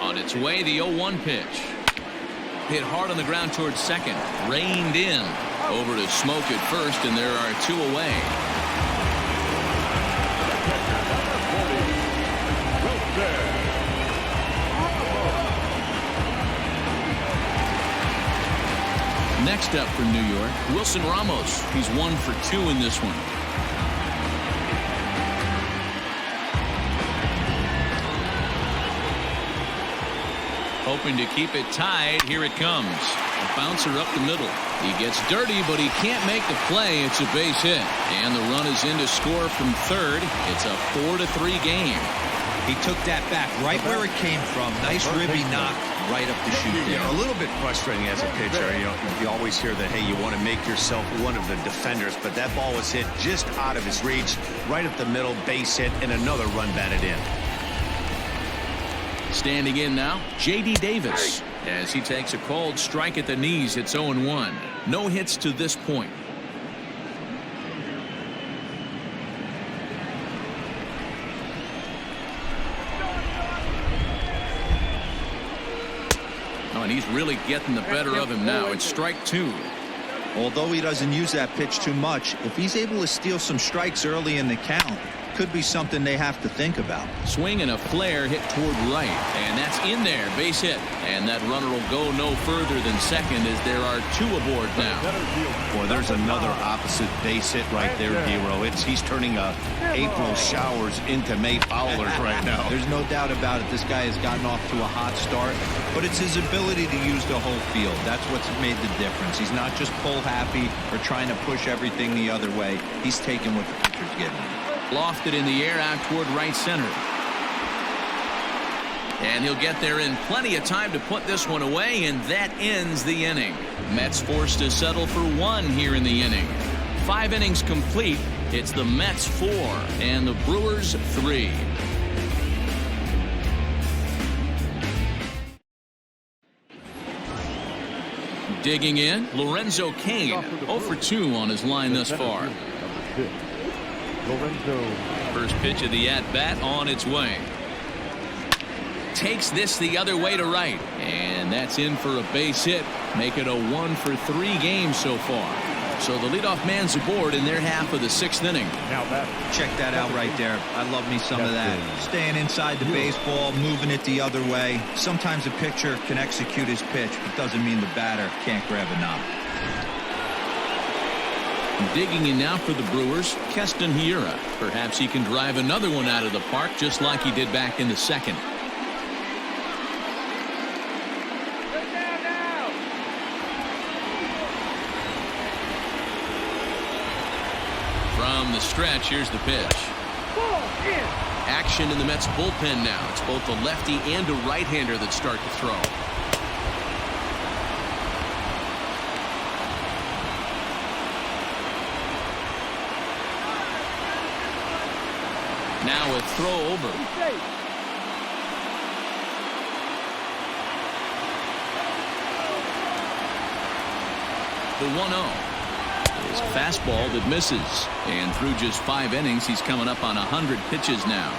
On its way, the 0-1 pitch. Hit hard on the ground towards second. Reined in. Over to Smoke at first, and there are 2 away. Next up from New York, Wilson Ramos. He's 1 for 2 in this one. Hoping to keep it tied. Here it comes. A bouncer up the middle. He gets dirty, but he can't make the play. It's a base hit. And the run is in to score from third. It's a 4-3 game. He took that back right where it came from. Nice ribby knock right up the chute there. A little bit frustrating as a pitcher. You always hear that, hey, you want to make yourself one of the defenders, but that ball was hit just out of his reach, right up the middle, base hit, and another run batted in. Standing in now, J.D. Davis. As he takes a called strike at the knees, it's 0-1. No hits to this point. And he's really getting the better of him now. It's strike 2. Although he doesn't use that pitch too much, if he's able to steal some strikes early in the count, could be something they have to think about. Swing and a flare hit toward right, and that's in there, base hit, and that runner will go no further than second as there are 2 aboard now. Boy, there's another opposite base hit right there, D-Row. He's turning April showers into May foulers right now. There's no doubt about it. This guy has gotten off to a hot start, but it's his ability to use the whole field. That's what's made the difference. He's not just pull happy or trying to push everything the other way. He's taking what the pitcher's getting. Lofted in the air out toward right center. And he'll get there in plenty of time to put this one away, and that ends the inning. Mets forced to settle for 1 here in the inning. 5 innings complete. It's the Mets 4 and the Brewers 3. Digging in, Lorenzo Cain, 0 for 2 on his line thus far. First pitch of the at-bat on its way. takes this the other way to right. And that's in for a base hit. Make it a 1-for-3 game so far. So the leadoff man's aboard in their half of the 6th inning. Check that out right there. I love me some of that. Staying inside the baseball, moving it the other way. Sometimes a pitcher can execute his pitch, but doesn't mean the batter can't grab a knob. Digging in now for the Brewers, Keston Hiura. Perhaps he can drive another one out of the park just like he did back in the 2nd. From the stretch, here's the pitch. Action in the Mets bullpen now. It's both a lefty and a right-hander that start to throw. Now a throw over. The 1-0. His fastball that misses. And through just 5 innings, he's coming up on 100 pitches now.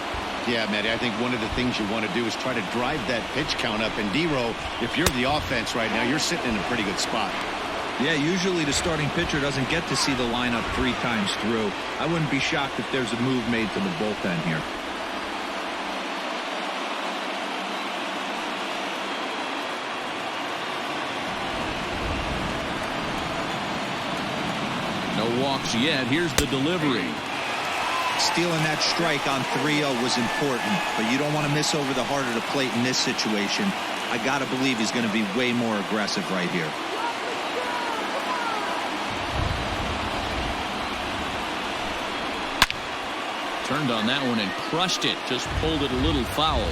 Yeah, Matty, I think one of the things you want to do is try to drive that pitch count up. And D-Row, if you're the offense right now, you're sitting in a pretty good spot. Yeah, usually the starting pitcher doesn't get to see the lineup 3 times through. I wouldn't be shocked if there's a move made to the bullpen here. No walks yet. Here's the delivery. Stealing that strike on 3-0 was important, but you don't want to miss over the heart of the plate in this situation. I got to believe he's going to be way more aggressive right here. Turned on that one and crushed it. Just pulled it a little foul.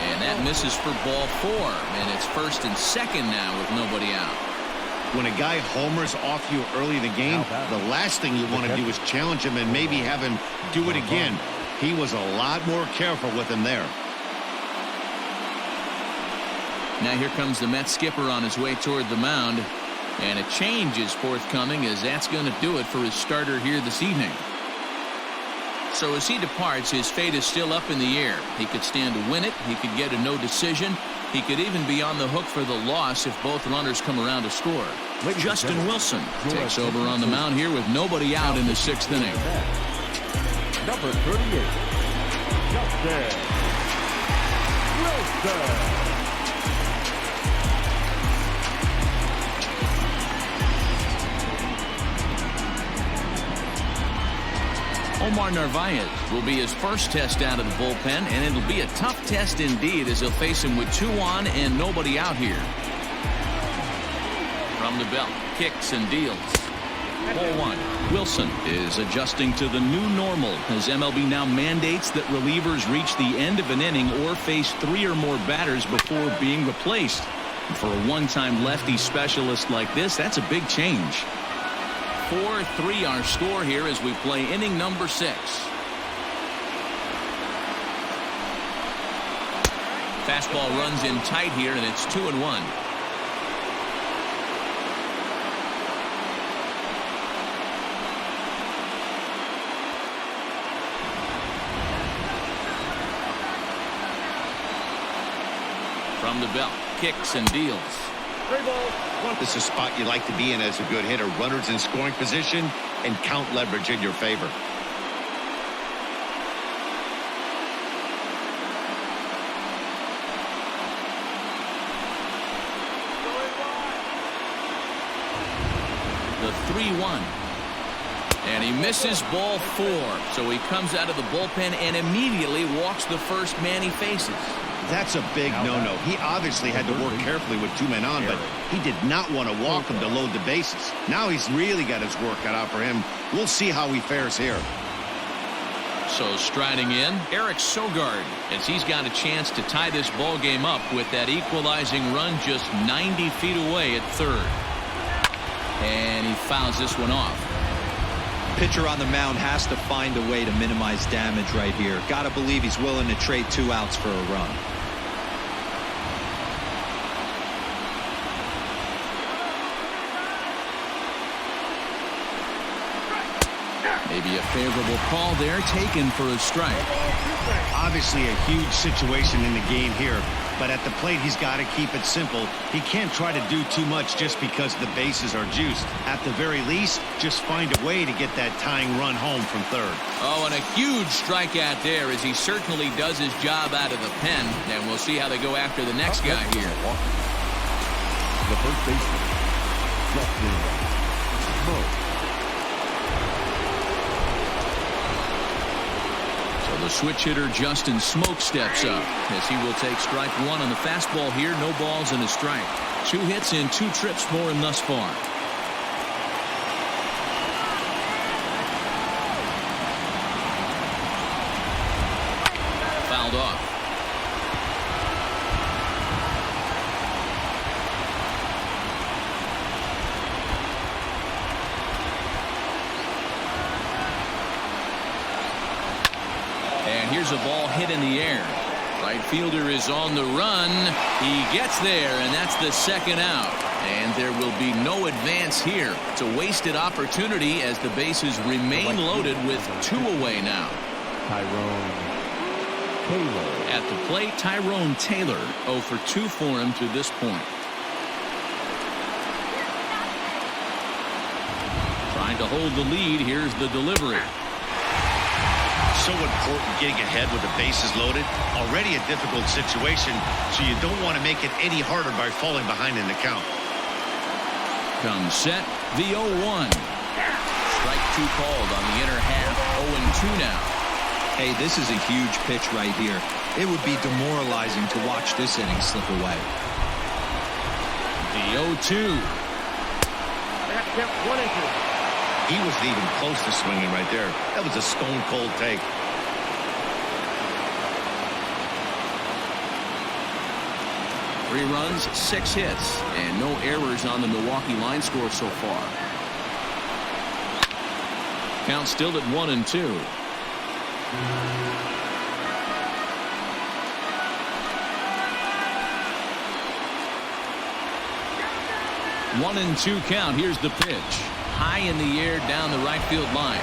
And that misses for ball 4. And it's 1st and 2nd now with nobody out. When a guy homers off you early in the game, the last thing you want to do is challenge him and maybe have him do it again. He was a lot more careful with him there. Now here comes the Mets skipper on his way toward the mound. And a change is forthcoming, as that's going to do it for his starter here this evening. So as he departs, his fate is still up in the air. He could stand to win it. He could get a no decision. He could even be on the hook for the loss if both runners come around to score. Justin Wilson takes over on the mound here with nobody out in the 6th inning. Number 38, Justin Wilson. Omar Narvaez will be his first test out of the bullpen, and it'll be a tough test indeed as he'll face him with 2 on and nobody out here. From the belt, kicks and deals. Ball 1. Wilson is adjusting to the new normal as MLB now mandates that relievers reach the end of an inning or face 3 or more batters before being replaced. And for a one-time lefty specialist like this, that's a big change. 4-3 our score here as we play inning number 6. Fastball runs in tight here, and it's 2-1. From the belt, kicks and deals. This is a spot you like to be in as a good hitter. Runners in scoring position and count leverage in your favor. The 3-1. And he misses ball 4. So he comes out of the bullpen and immediately walks the first man he faces. That's a big no-no. He obviously had to work carefully with 2 men on, but he did not want to walk him to load the bases. Now he's really got his work cut out for him. We'll see how he fares here. So striding in, Eric Sogard, as he's got a chance to tie this ball game up with that equalizing run just 90 feet away at 3rd. And he fouls this one off. Pitcher on the mound has to find a way to minimize damage right here. Got to believe he's willing to trade 2 outs for a run. Favorable call there, taken for a strike. Obviously a huge situation in the game here, but at the plate he's got to keep it simple. He can't try to do too much just because the bases are juiced. At the very least, just find a way to get that tying run home from third. Oh, and a huge strikeout there as he certainly does his job out of the pen, and we'll see how they go after the next guy here. The first baseman, Justin Smoke. The switch hitter Justin Smoke steps up as he will take strike one on the fastball here. No balls and a strike. 2 hits in 2 trips for him thus far. Fouled off. Here's a ball hit in the air. Right fielder is on the run. He gets there, and that's the second out. And there will be no advance here. It's a wasted opportunity as the bases remain loaded with 2 away now. Tyrone Taylor. At the plate, Tyrone Taylor 0 for 2 for him to this point. Trying to hold the lead. Here's the delivery. So important getting ahead with the bases loaded. Already a difficult situation, so you don't want to make it any harder by falling behind in the count. Comes set, the 0-1. Strike 2 called on the inner half. 0-2 now. Hey, this is a huge pitch right here. It would be demoralizing to watch this inning slip away. The 0-2. He wasn't even close to swinging right there. That was a stone-cold take. 3 runs, 6 hits, and no errors on the Milwaukee line score so far. Count still at 1-2. One and 2 count. Here's the pitch. High in the air down the right field line.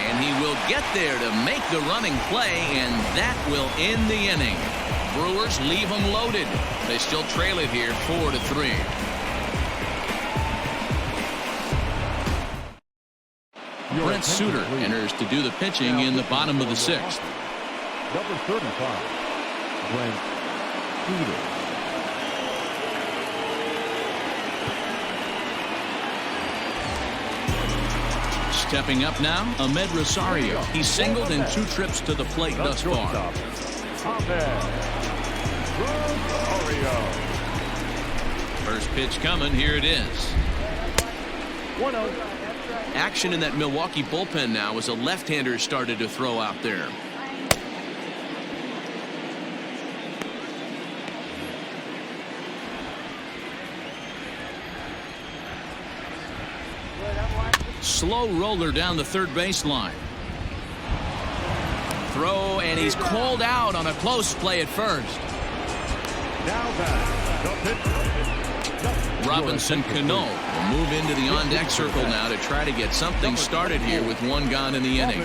And he will get there to make the running play, and that will end the inning. Brewers leave them loaded. They still trail it here 4-3. Brent Suter enters to do the pitching in the bottom of the 6th. Number 35, Brent Suter. Stepping up now, Ahmed Rosario. He's singled in 2 trips to the plate thus far. First pitch coming. Here it is. 1-0. Action in that Milwaukee bullpen now as a left-hander started to throw out there. Slow roller down the third baseline. Throw, and he's called out on a close play at first. Robinson Cano will move into the on-deck circle now to try to get something started here with 1 gone in the inning.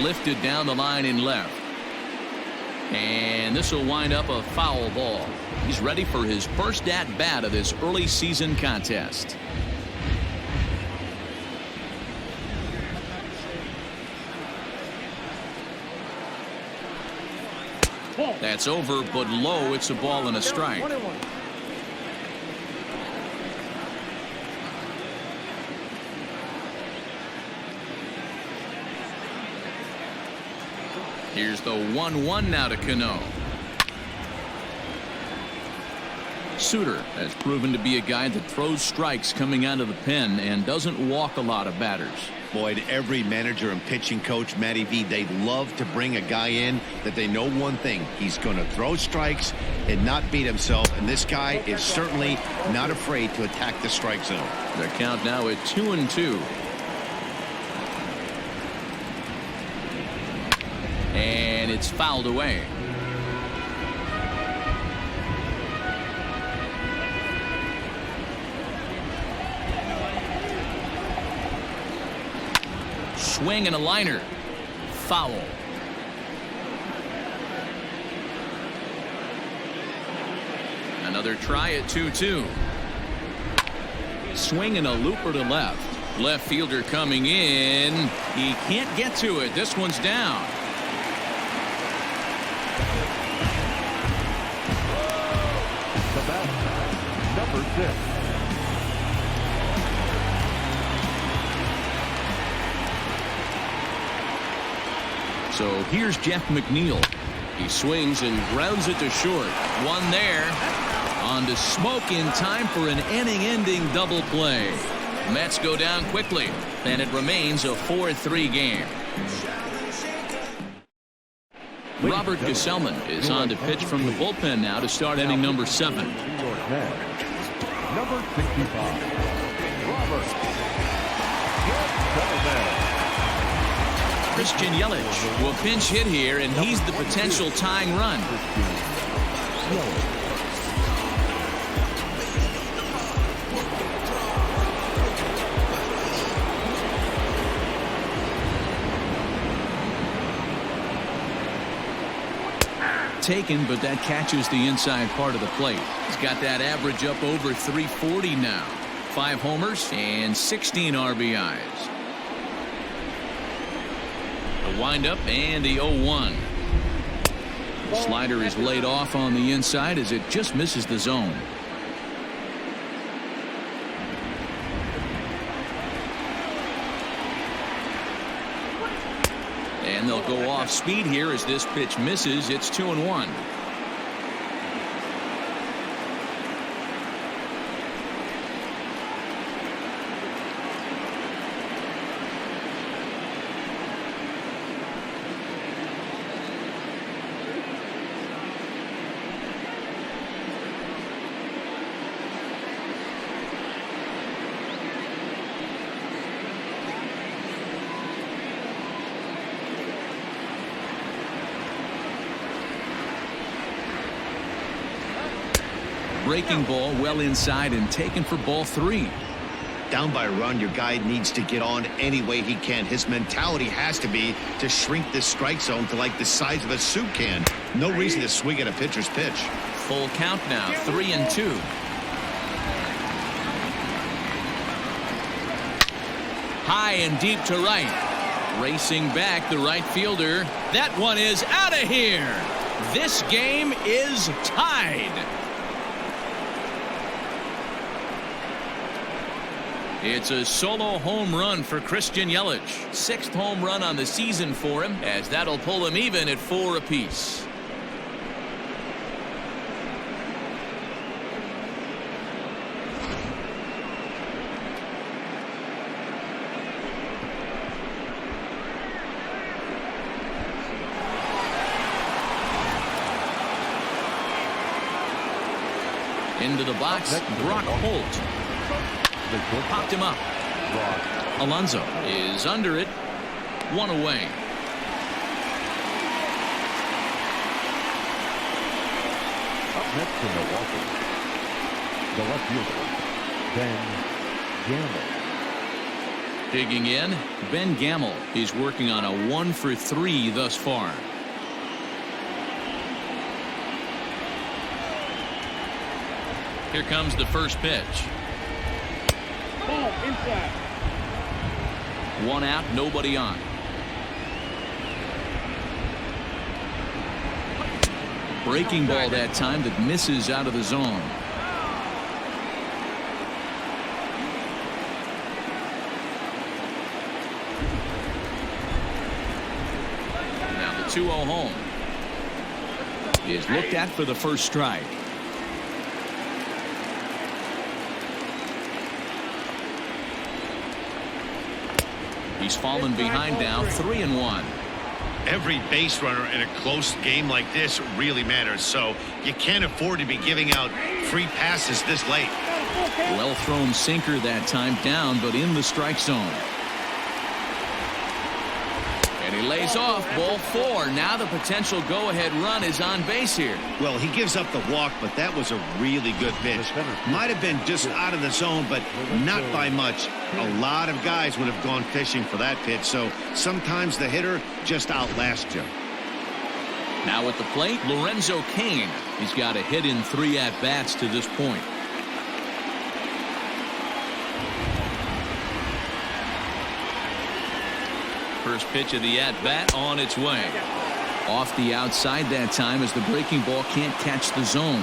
Lifted down the line in left. And this will wind up a foul ball. He's ready for his first at-bat of this early season contest. That's over, but low. It's a ball and a strike. Here's the 1-1 now to Cano. Suter has proven to be a guy that throws strikes coming out of the pen and doesn't walk a lot of batters. Boyd, every manager and pitching coach, Matty V, they love to bring a guy in that they know one thing. He's going to throw strikes and not beat himself, and this guy is certainly not afraid to attack the strike zone. Their count now at 2-2. And it's fouled away. swing and a liner. Foul. Another try at 2-2. Swing and a looper to left. Left fielder coming in. He can't get to it. This one's down. The batter, number 6. So here's Jeff McNeil. He swings and grounds it to short. One there. On to Smoke in time for an inning-ending double play. Mets go down quickly, and it remains a 4-3 game. Robert Gesellman is on to pitch from the bullpen now to start inning number 7. Number 65, Robert Gesellman. Christian Yelich will pinch hit here, and he's the potential tying run. Taken, but that catches the inside part of the plate. He's got that average up over 340 now. 5 homers and 16 RBIs. A windup and the 0-1. Slider is laid off on the inside as it just misses the zone. And they'll go off speed here as this pitch misses. It's 2-1. Breaking ball well inside and taken for ball 3. Down by a run, your guy needs to get on any way he can. His mentality has to be to shrink this strike zone to like the size of a soup can. No reason to swing at a pitcher's pitch. Full count now, 3-2. High and deep to right. Racing back the right fielder. That one is out of here. This game is tied. It's a solo home run for Christian Yelich. 6th home run on the season for him, as that'll pull him even at 4 apiece. Into the box, Brock Holt. Popped him up. Alonso is under it. 1 away. Up next for Milwaukee, the left fielder, Ben Gamel. Digging in, Ben Gamel is working on a 1-for-3 thus far. Here comes the first pitch. Ball inside. 1 out, nobody on. Breaking ball that time that misses out of the zone. Now the 2-0 home is looked at for the first strike. He's fallen behind now, 3-1. Every base runner in a close game like this really matters, so you can't afford to be giving out free passes this late. Well thrown sinker that time, down but in the strike zone. And He lays off, ball 4. Now the potential go-ahead run is on base here. Well, he gives up the walk, but that was a really good pitch. Might have been just out of the zone, but not by much. A lot of guys would have gone fishing for that pitch, so sometimes the hitter just outlasts you. Now at the plate, Lorenzo Cain. He's got a hit in 3 at-bats to this point. First pitch of the at-bat on its way. Off the outside that time as the breaking ball can't catch the zone.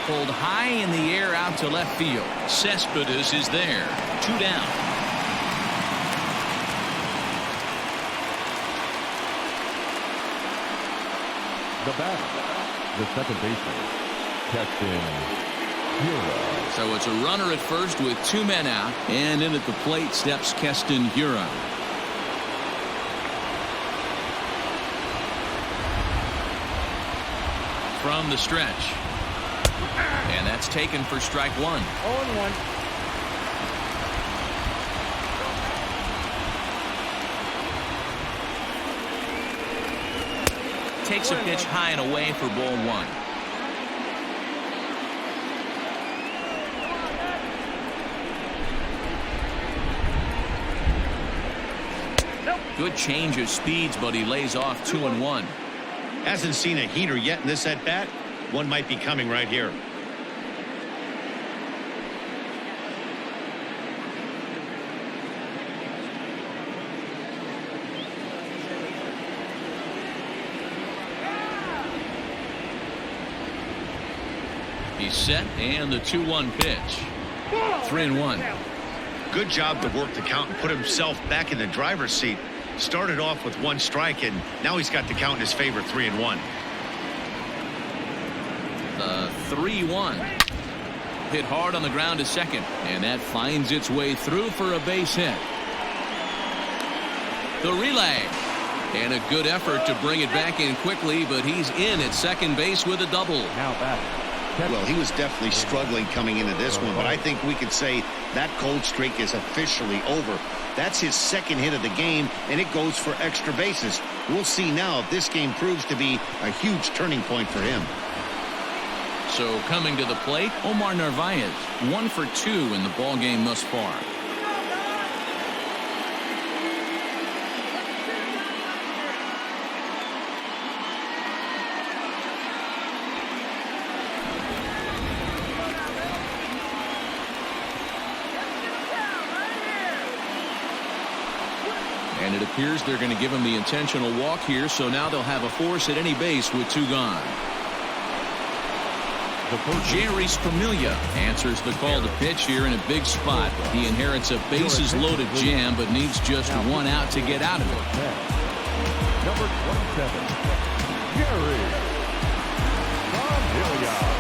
Pulled high in the air out to left field. Cespedes is there. 2 down. The batter, the second baseman, Keston Hiura. So it's a runner at first with 2 men out, and in at the plate steps Keston Hiura. From the stretch, and that's taken for strike 1. 0-1. Takes a pitch high and away for ball 1. Good change of speeds, but he lays off 2-1. Hasn't seen a heater yet in this at-bat. One might be coming right here. He's set, and the 2-1 pitch. 3-1. Good job to work the count and put himself back in the driver's seat. Started off with 1 strike, and now he's got the count in his favor, 3-1. The 3-1. Hit hard on the ground to second, and that finds its way through for a base hit. The relay. And a good effort to bring it back in quickly, but he's in at second base with a double. Now back. Well, he was definitely struggling coming into this one, but I think we could say that cold streak is officially over. That's his second hit of the game, and it goes for extra bases. We'll see now if this game proves to be a huge turning point for him. So coming to the plate, Omar Narvaez, 1 for 2 in the ball game thus far. And it appears they're going to give him the intentional walk here, so now they'll have a force at any base with 2 gone. Jerry Familia answers the call to pitch here in a big spot. He inherits a bases-loaded jam, but needs just 1 out to get out of it. Number 27, Jerry Familia.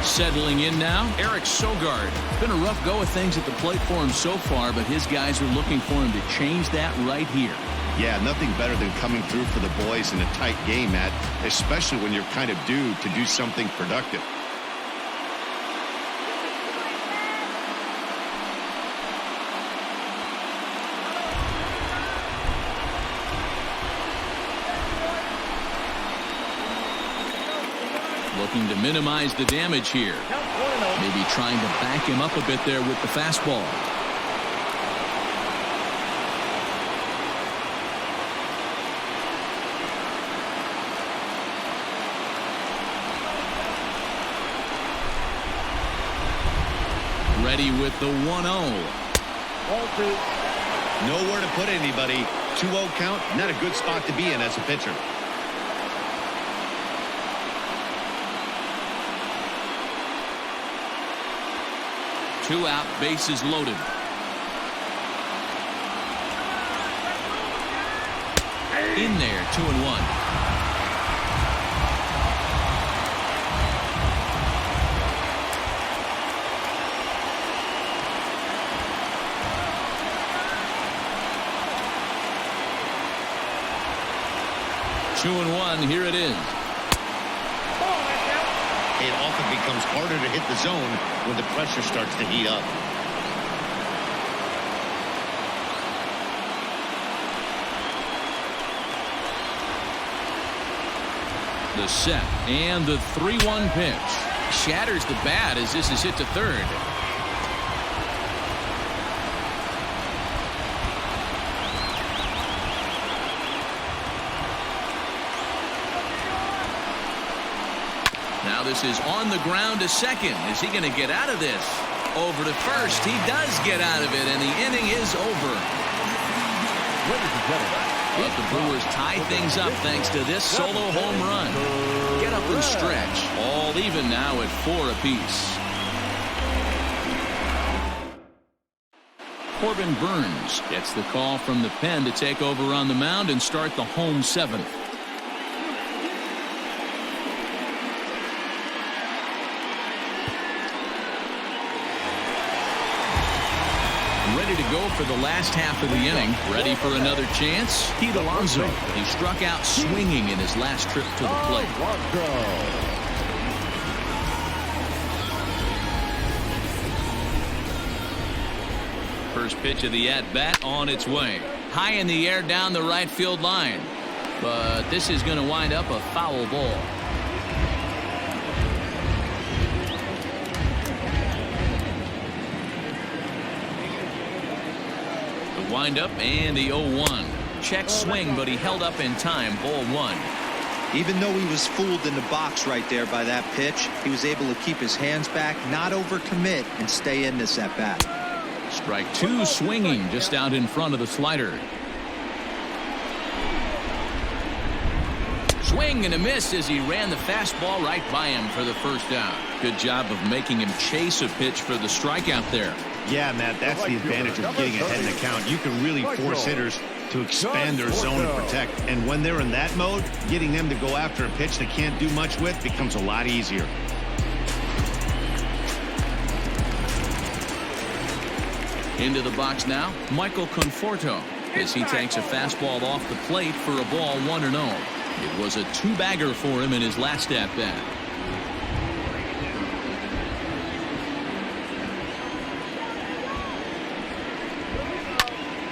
Settling in now, Eric Sogard. Been a rough go of things at the plate for him so far, but his guys are looking for him to change that right here. Yeah, nothing better than coming through for the boys in a tight game, Matt, especially when you're kind of due to do something productive. Looking to minimize the damage here. Maybe trying to back him up a bit there with the fastball. Ready with the 1-0. Nowhere to put anybody. 2-0 count, not a good spot to be in as a pitcher. Two out, bases loaded. In there, 2-1. Two and 1, here it is. it often becomes harder to hit the zone when the pressure starts to heat up. The set and the 3-1 pitch. Shatters the bat as this is hit to third. Now this is on the ground to second. Is he going to get out of this? Over to first. He does get out of it, and the inning is over. But the Brewers tie things up thanks to this solo home run. Get up and stretch. All even now at 4 apiece. Corbin Burns gets the call from the pen to take over on the mound and start the home 7th. Ready to go for the last half of the inning. Ready for another chance? Pete Alonso. He struck out swinging in his last trip to the plate. First pitch of the at-bat on its way. High in the air down the right field line. But this is going to wind up a foul ball. Wind up and the 0-1. Check swing, but he held up in time. Ball 1. Even though he was fooled in the box right there by that pitch, he was able to keep his hands back, not overcommit, and stay in this at bat. Strike 2 swinging just out in front of the slider. Swing and a miss as he ran the fastball right by him for the first down. Good job of making him chase a pitch for the strikeout there. Yeah, Matt, that's the advantage of getting ahead in the count. You can really force hitters to expand their zone and protect. And when they're in that mode, getting them to go after a pitch they can't do much with becomes a lot easier. Into the box now, Michael Conforto, as he takes a fastball off the plate for a ball 1-0. It was a 2-bagger for him in his last at-bat.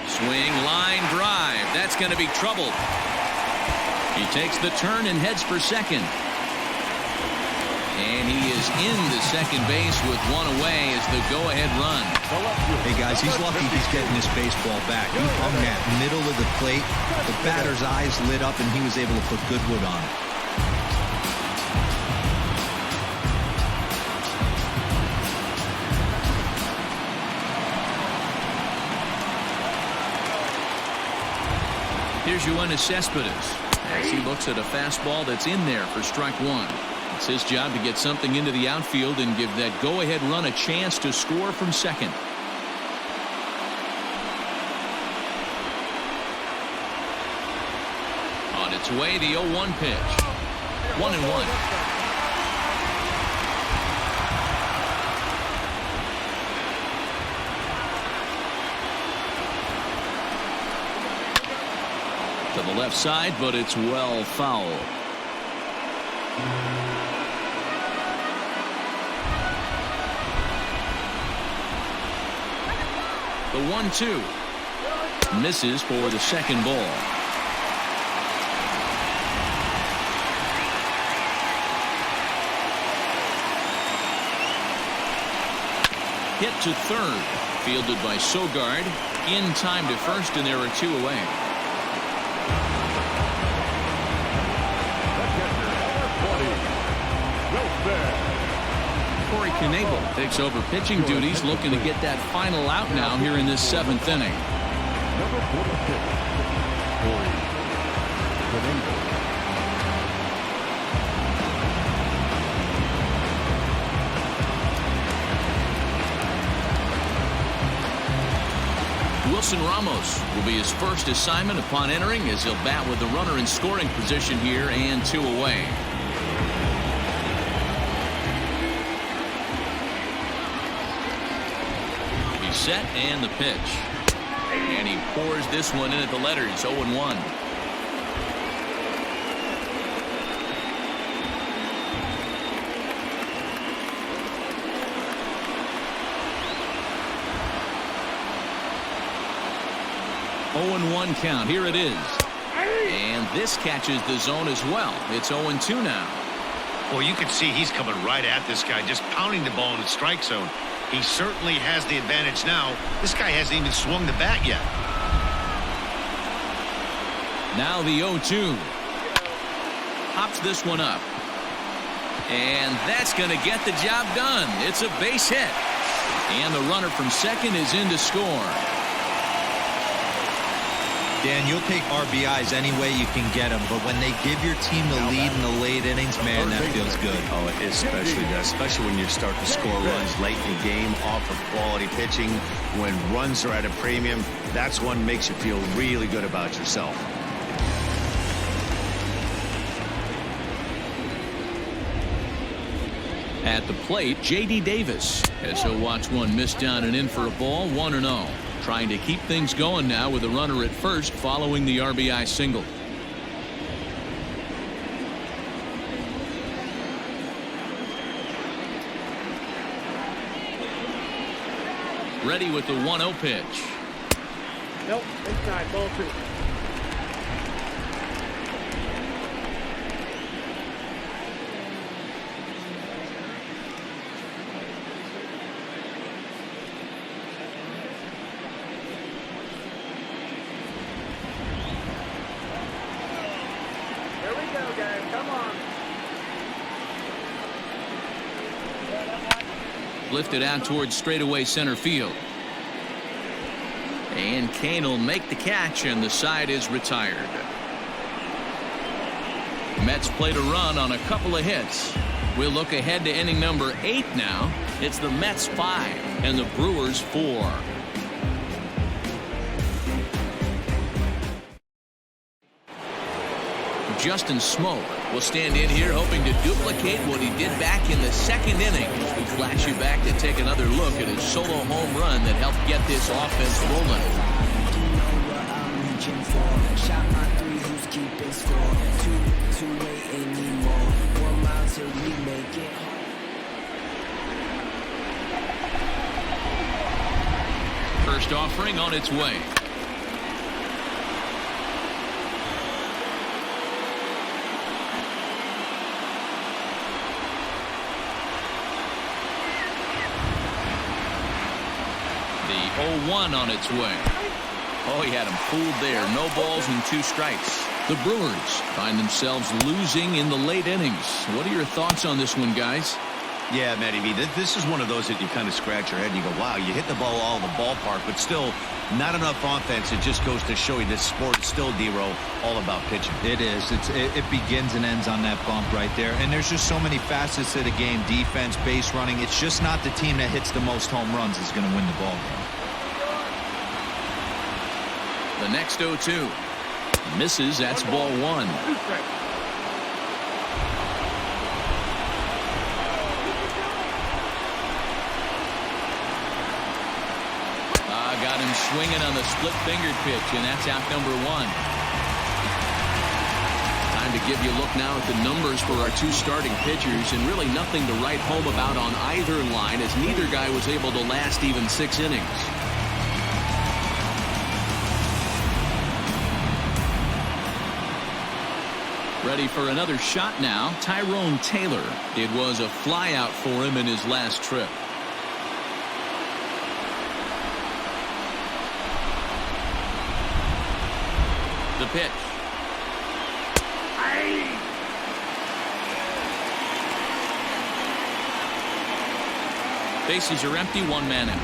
Swing, line, drive. That's going to be trouble. He takes the turn and heads for second. And he is into second base with one away as the go-ahead run. Hey, guys, he's lucky he's getting this baseball back. He hung that middle of the plate. The batter's eyes lit up, and he was able to put good wood on it. Here's Yoenis Cespedes as he looks at a fastball that's in there for strike 1. It's his job to get something into the outfield and give that go-ahead run a chance to score from second. On its way, the 0-1 pitch. 1-1. To the left side, but it's well foul. The 1-2 misses for the second ball. Hit to third, fielded by Sogard. In time to first, and there are 2 away. Knable takes over pitching duties, looking to get that final out now here in this 7th inning. Wilson Ramos will be his first assignment upon entering, as he'll bat with the runner in scoring position here and 2 away. Set and the pitch, and he pours this one in at the letters. 0-1. 0-1 count. Here it is. And this catches the zone as well. It's 0-2 now. Well, you can see he's coming right at this guy, just pounding the ball in the strike zone. He certainly has the advantage now. This guy hasn't even swung the bat yet. Now the 0-2. Hops this one up. And that's going to get the job done. It's a base hit. And the runner from second is in to score. Dan, you'll take RBIs any way you can get them, but when they give your team the lead in the late innings, man, that feels good. Oh, it especially does, especially when you start to score runs late in the game off of quality pitching. When runs are at a premium, that's what makes you feel really good about yourself. At the plate, J.D. Davis, as he'll watch one miss down and in for a ball, 1-0. Trying to keep things going now with a runner at first following the RBI single. Ready with the 1-0 pitch. Nope, inside, ball 2. Lifted out towards straightaway center field. And Kane will make the catch, and the side is retired. Mets played a run on a couple of hits. We'll look ahead to inning number 8 now. It's the Mets 5 and the Brewers 4. Justin Smoke will stand in here hoping to duplicate what he did back in the second inning. We flash you back to take another look at his solo home run that helped get this offense rolling. Shot my 3, who's keeping score? 2 ain't anymore. 1 mile till we make it. First offering on its way. The 0-1 on its way. Oh, he had him fooled there. No balls and 2 strikes. The Brewers find themselves losing in the late innings. What are your thoughts on this one, guys? Yeah, Matty V, this is one of those that you kind of scratch your head and you go, wow, you hit the ball all in the ballpark, but still not enough offense. It just goes to show you this sport is still, D-Row, all about pitching. It is. It begins and ends on that bump right there. And there's just so many facets to the game. Defense, base running. It's just not the team that hits the most home runs is going to win the ball game. The next 0-2. Misses. That's ball 1. Got him swinging on the split-fingered pitch, and that's out number 1. Time to give you a look now at the numbers for our 2 starting pitchers, and really nothing to write home about on either line, as neither guy was able to last even 6 innings. Ready for another shot now, Tyrone Taylor. It was a flyout for him in his last trip. The pitch. Bases are empty, 1 man out.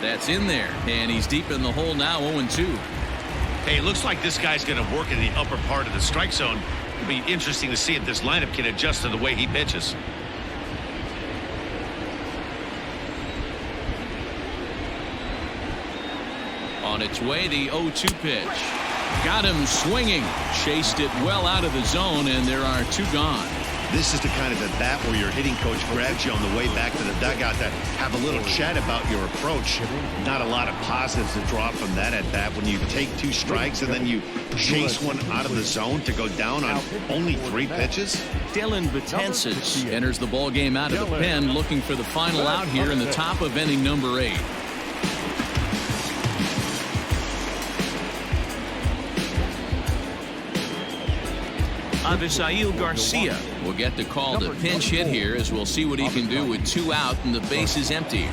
That's in there, and he's deep in the hole now, 0-2. Hey, it looks like this guy's going to work in the upper part of the strike zone. It'll be interesting to see if this lineup can adjust to the way he pitches. On its way, the 0-2 pitch. Got him swinging. Chased it well out of the zone, and there are 2 gone. This is the kind of at-bat where your hitting coach grabs you on the way back to the dugout to have a little chat about your approach. Not a lot of positives to draw from that at-bat when you take 2 strikes and then you chase one out of the zone to go down on only 3 pitches. Dylan Betances enters the ball game out of the pen, looking for the final out here in the top of inning number 8. Avisail Garcia will get the call to pinch hit here, as we'll see what he can do with 2 out and the base is empty.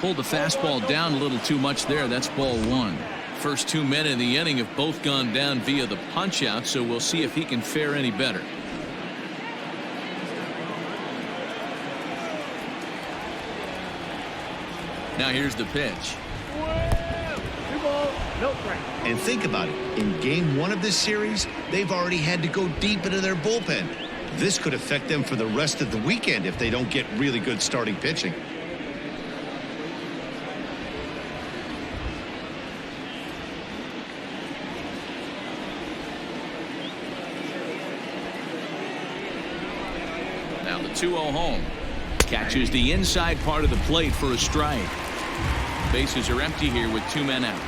Pulled the fastball down a little too much there. That's ball 1. First 2 men in the inning have both gone down via the punch out, so we'll see if he can fare any better. Now here's the pitch. And think about it. In game 1 of this series, they've already had to go deep into their bullpen. This could affect them for the rest of the weekend if they don't get really good starting pitching. Now the 2-0 home. Catches the inside part of the plate for a strike. Bases are empty here with 2 men out.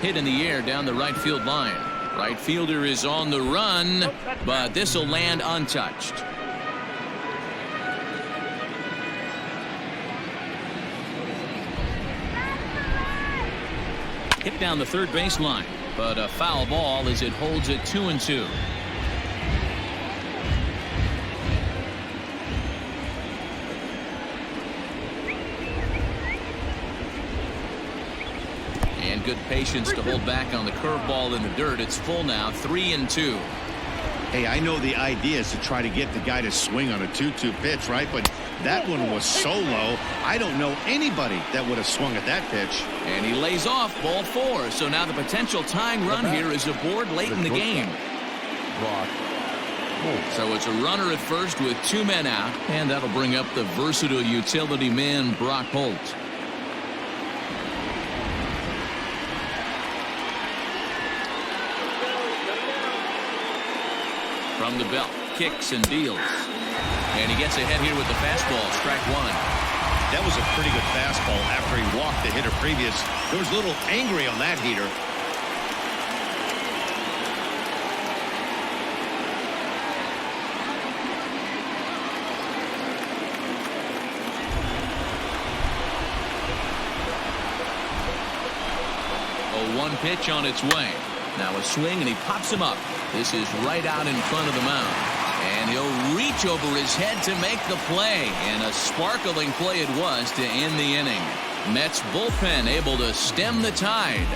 Hit in the air down the right field line. Right fielder is on the run, but this will land untouched. Hit down the third baseline, but a foul ball as it holds it 2-2. And good patience to hold back on the curveball in the dirt. It's full now, 3-2. Hey, I know the idea is to try to get the guy to swing on a 2-2 pitch, right? But that one was so low, I don't know anybody that would have swung at that pitch. And he lays off, ball 4. So now the potential tying run here is aboard late in the game. So it's a runner at first with 2 men out, and that'll bring up the versatile utility man, Brock Holt. From the belt, kicks and deals. And he gets ahead here with the fastball, strike 1. That was a pretty good fastball after he walked the hitter previous. There was a little angry on that heater. A 1 pitch on its way. Now a swing and he pops him up. This is right out in front of the mound. And he'll reach over his head to make the play. And a sparkling play it was to end the inning. Mets bullpen able to stem the tide.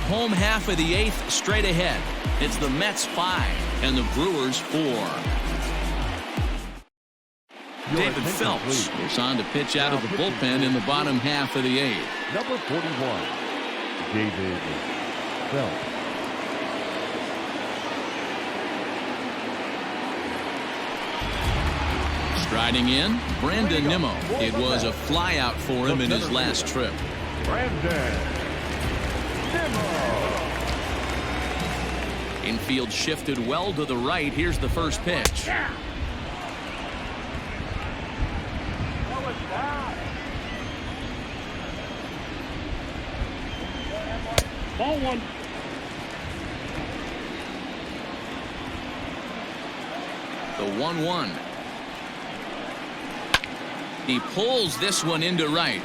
Home half of the 8th straight ahead. It's the Mets 5 and the Brewers 4. David Phelps is on to pitch out of the bullpen in the bottom half of the 8th. Number 41, David Phelps. Striding in, Brandon Nimmo. It was a flyout for him in his last trip. Brandon Nimmo. Infield shifted well to the right. Here's the first pitch. Ball 1. The 1-1. He pulls this one into right.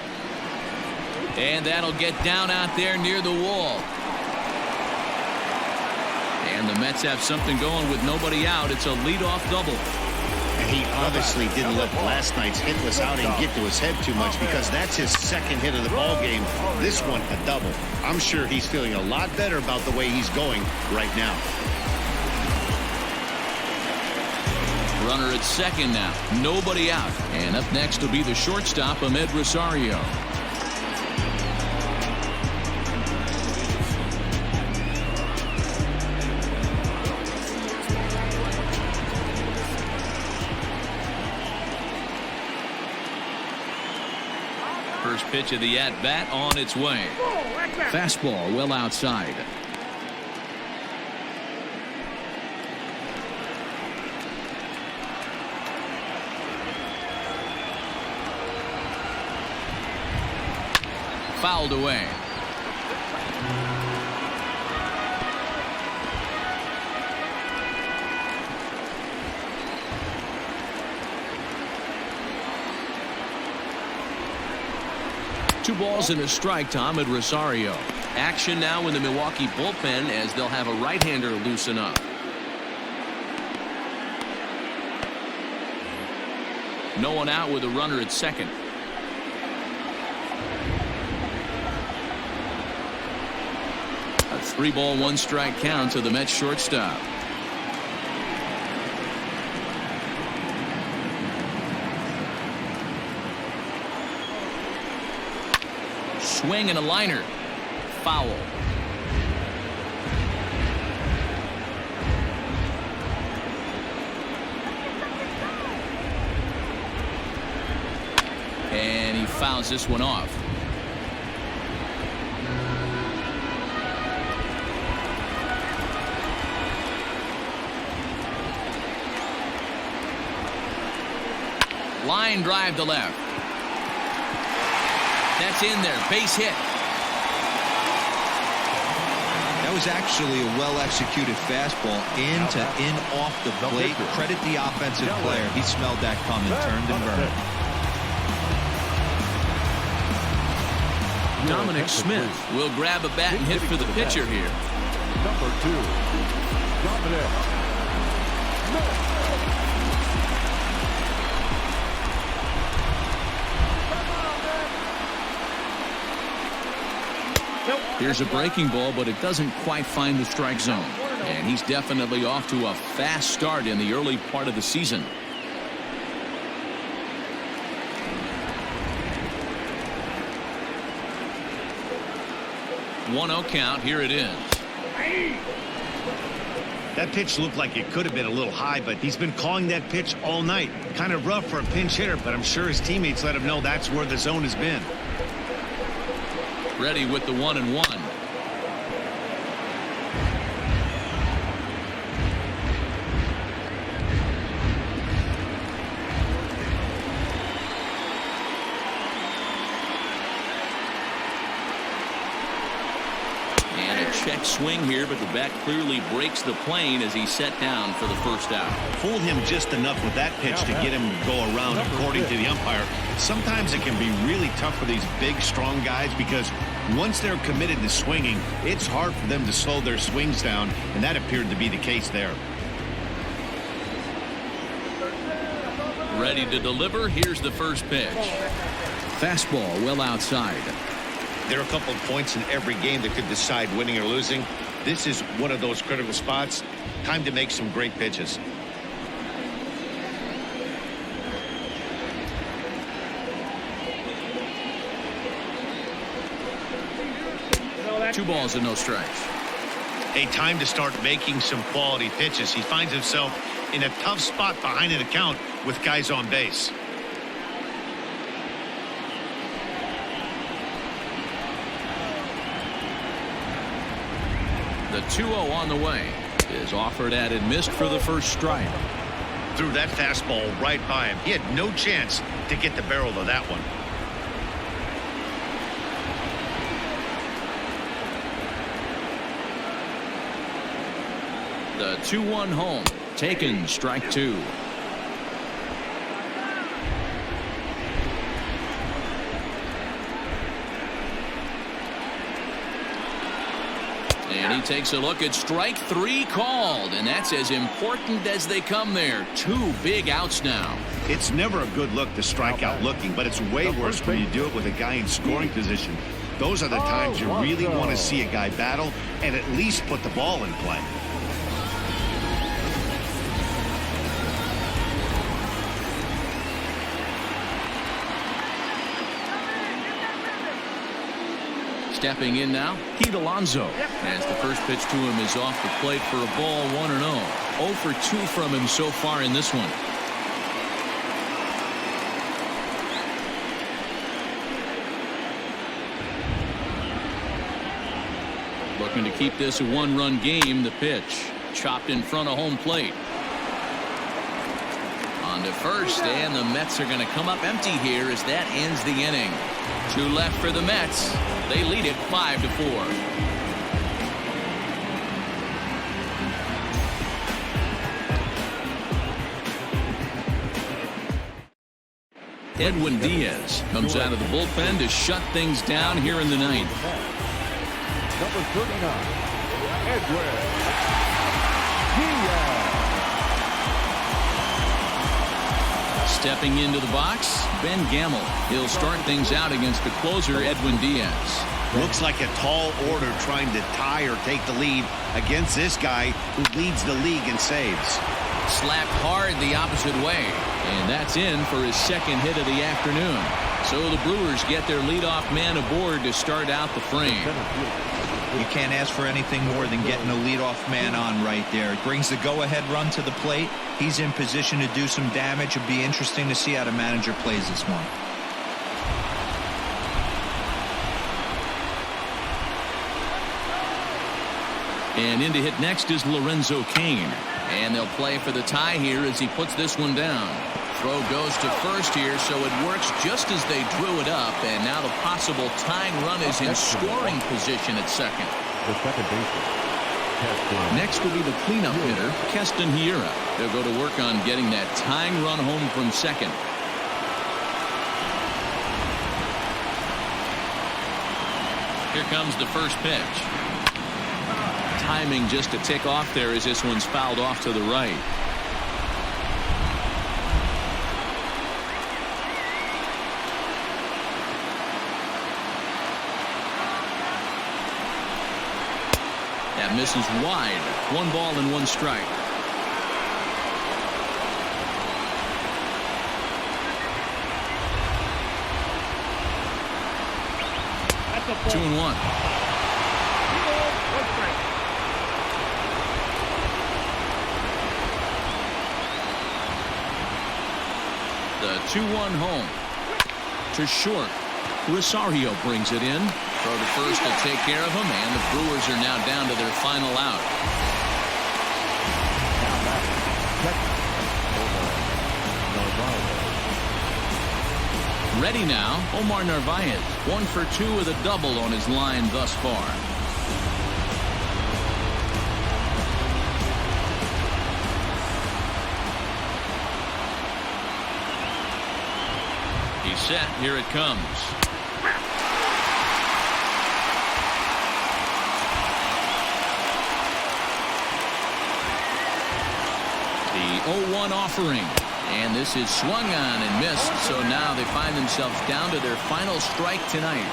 And that'll get down out there near the wall. And the Mets have something going with nobody out. It's a leadoff double. And he obviously didn't let last night's hitless outing get to his head too much, because that's his second hit of the ball game. This one a double. I'm sure he's feeling a lot better about the way he's going right now. Runner at second now. Nobody out. And up next will be the shortstop, Ahmed Rosario. First pitch of the at-bat on its way. Fastball well outside. Fouled away. Two balls and a strike to Ahmed Rosario. Action now in the Milwaukee bullpen as they'll have a right-hander loosen up. No one out with a runner at second. A 3-ball 1-strike count to the Mets shortstop. Swing and a liner. Foul. And he fouls this one off. Line drive to left. That's in there. Base hit. That was actually a well-executed fastball in to in off the plate. Credit the offensive player. He smelled that coming, turned and burned. Dominic Smith will grab a bat and hit for the pitcher here. Number 2, Dominic Smith. Here's a breaking ball, but it doesn't quite find the strike zone. And he's definitely off to a fast start in the early part of the season. One-0 count. Here it is. That pitch looked like it could have been a little high, but he's been calling that pitch all night. Kind of rough for a pinch hitter, but I'm sure his teammates let him know that's where the zone has been. Ready with the 1-1. And a check swing here, but the bat clearly breaks the plane as he's set down for the first out. Fooled him just enough with that pitch to get him to go around, according to the umpire. Sometimes it can be really tough for these big, strong guys because once they're committed to swinging, it's hard for them to slow their swings down, and that appeared to be the case there. Ready to deliver. Here's the first pitch. Fastball well outside. There are a couple of points in every game that could decide winning or losing. This is one of those critical spots. Time to make some great pitches. Two balls and no strikes. A time to start making some quality pitches. He finds himself in a tough spot behind an account with guys on base. The 2-0 on the way is offered at and missed for the first strike. Threw that fastball right by him. He had no chance to get the barrel of that one. The 2-1 home. Taken, strike 2. And he takes a look at strike 3 called, and that's as important as they come there. 2 big outs now. It's never a good look to strike out looking, but it's way worse when you do it with a guy in scoring position. Those are the times you really want to see a guy battle and at least put the ball in play. Stepping in now, Pete Alonso. As the first pitch to him is off the plate for a ball, 1-0. 0 for 2 from him so far in this one. Looking to keep this a one-run game. The pitch chopped in front of home plate. On to first, and the Mets are going to come up empty here as that ends the inning. 2 left for the Mets. They lead it 5-4. Edwin Diaz comes out of the bullpen to shut things down here in the ninth. Number 39, Edwin Diaz. Stepping into the box, Ben Gamel. He'll start things out against the closer, Edwin Diaz. Looks like a tall order trying to tie or take the lead against this guy who leads the league in saves. Slapped hard the opposite way, and that's in for his second hit of the afternoon. So the Brewers get their leadoff man aboard to start out the frame. You can't ask for anything more than getting a leadoff man on right there. It brings the go-ahead run to the plate. He's in position to do some damage. It'll be interesting to see how the manager plays this one. And in to hit next is Lorenzo Cain. And they'll play for the tie here as he puts this one down. Throw goes to first here, so it works just as they drew it up. And now the possible tying run is in scoring position at second. The second baseman. Next will be the cleanup hitter, Keston Hiura. They'll go to work on getting that tying run home from second. Here comes the first pitch. Timing just a tick off there as this one's fouled off to the right. That misses wide. 1 ball and 1 strike. That's a 2-1. The 2-1 home. To short. Rosario brings it in. Throw to first to take care of him, and the Brewers are now down to their final out. Ready now, Omar Narvaez. 1 for 2 with a double on his line thus far. He's set. Here it comes. The 0-1 offering. And this is swung on and missed. So now they find themselves down to their final strike tonight.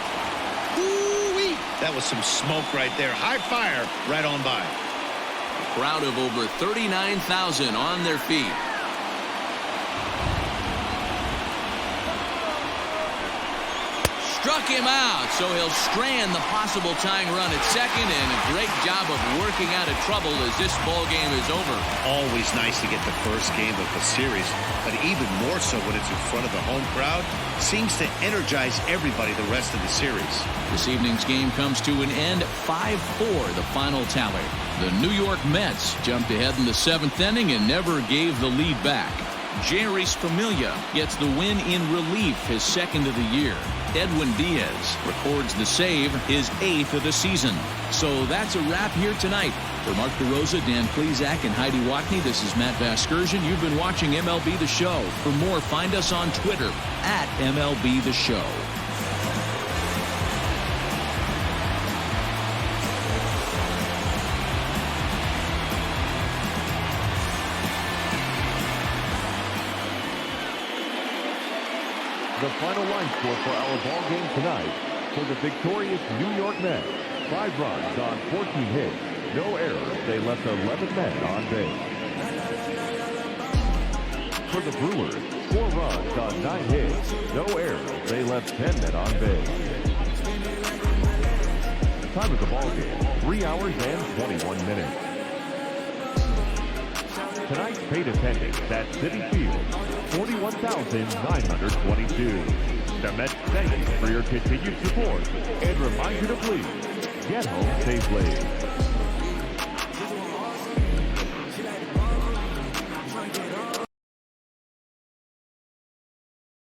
Ooh-wee. That was some smoke right there. High fire right on by. A crowd of over 39,000 on their feet. Struck him out, so he'll strand the possible tying run at second, and a great job of working out of trouble as this ball game is over. Always nice to get the first game of the series, but even more so when it's in front of the home crowd. Seems to energize everybody the rest of the series. This evening's game comes to an end, 5-4, the final tally. The New York Mets jumped ahead in the 7th inning and never gave the lead back. Jerry Spamiglia gets the win in relief, his 2nd of the year. Edwin Diaz records the save, his 8th of the season. So that's a wrap here tonight. For Mark DeRosa, Dan Plezak, and Heidi Watney, this is Matt Vasgersian. You've been watching MLB The Show. For more, find us on Twitter at MLB The Show. The final line score for our ball game tonight: for the victorious New York Mets, 5 runs on 14 hits, no errors. They left 11 men on base. For the Brewers, 4 runs on 9 hits, no errors. They left 10 men on base. Time of the ball game: 3 hours and 21 minutes. Tonight's paid attendance at Citi Field, 41,922. The Mets thank you for your continued support and remind you to please get home safely.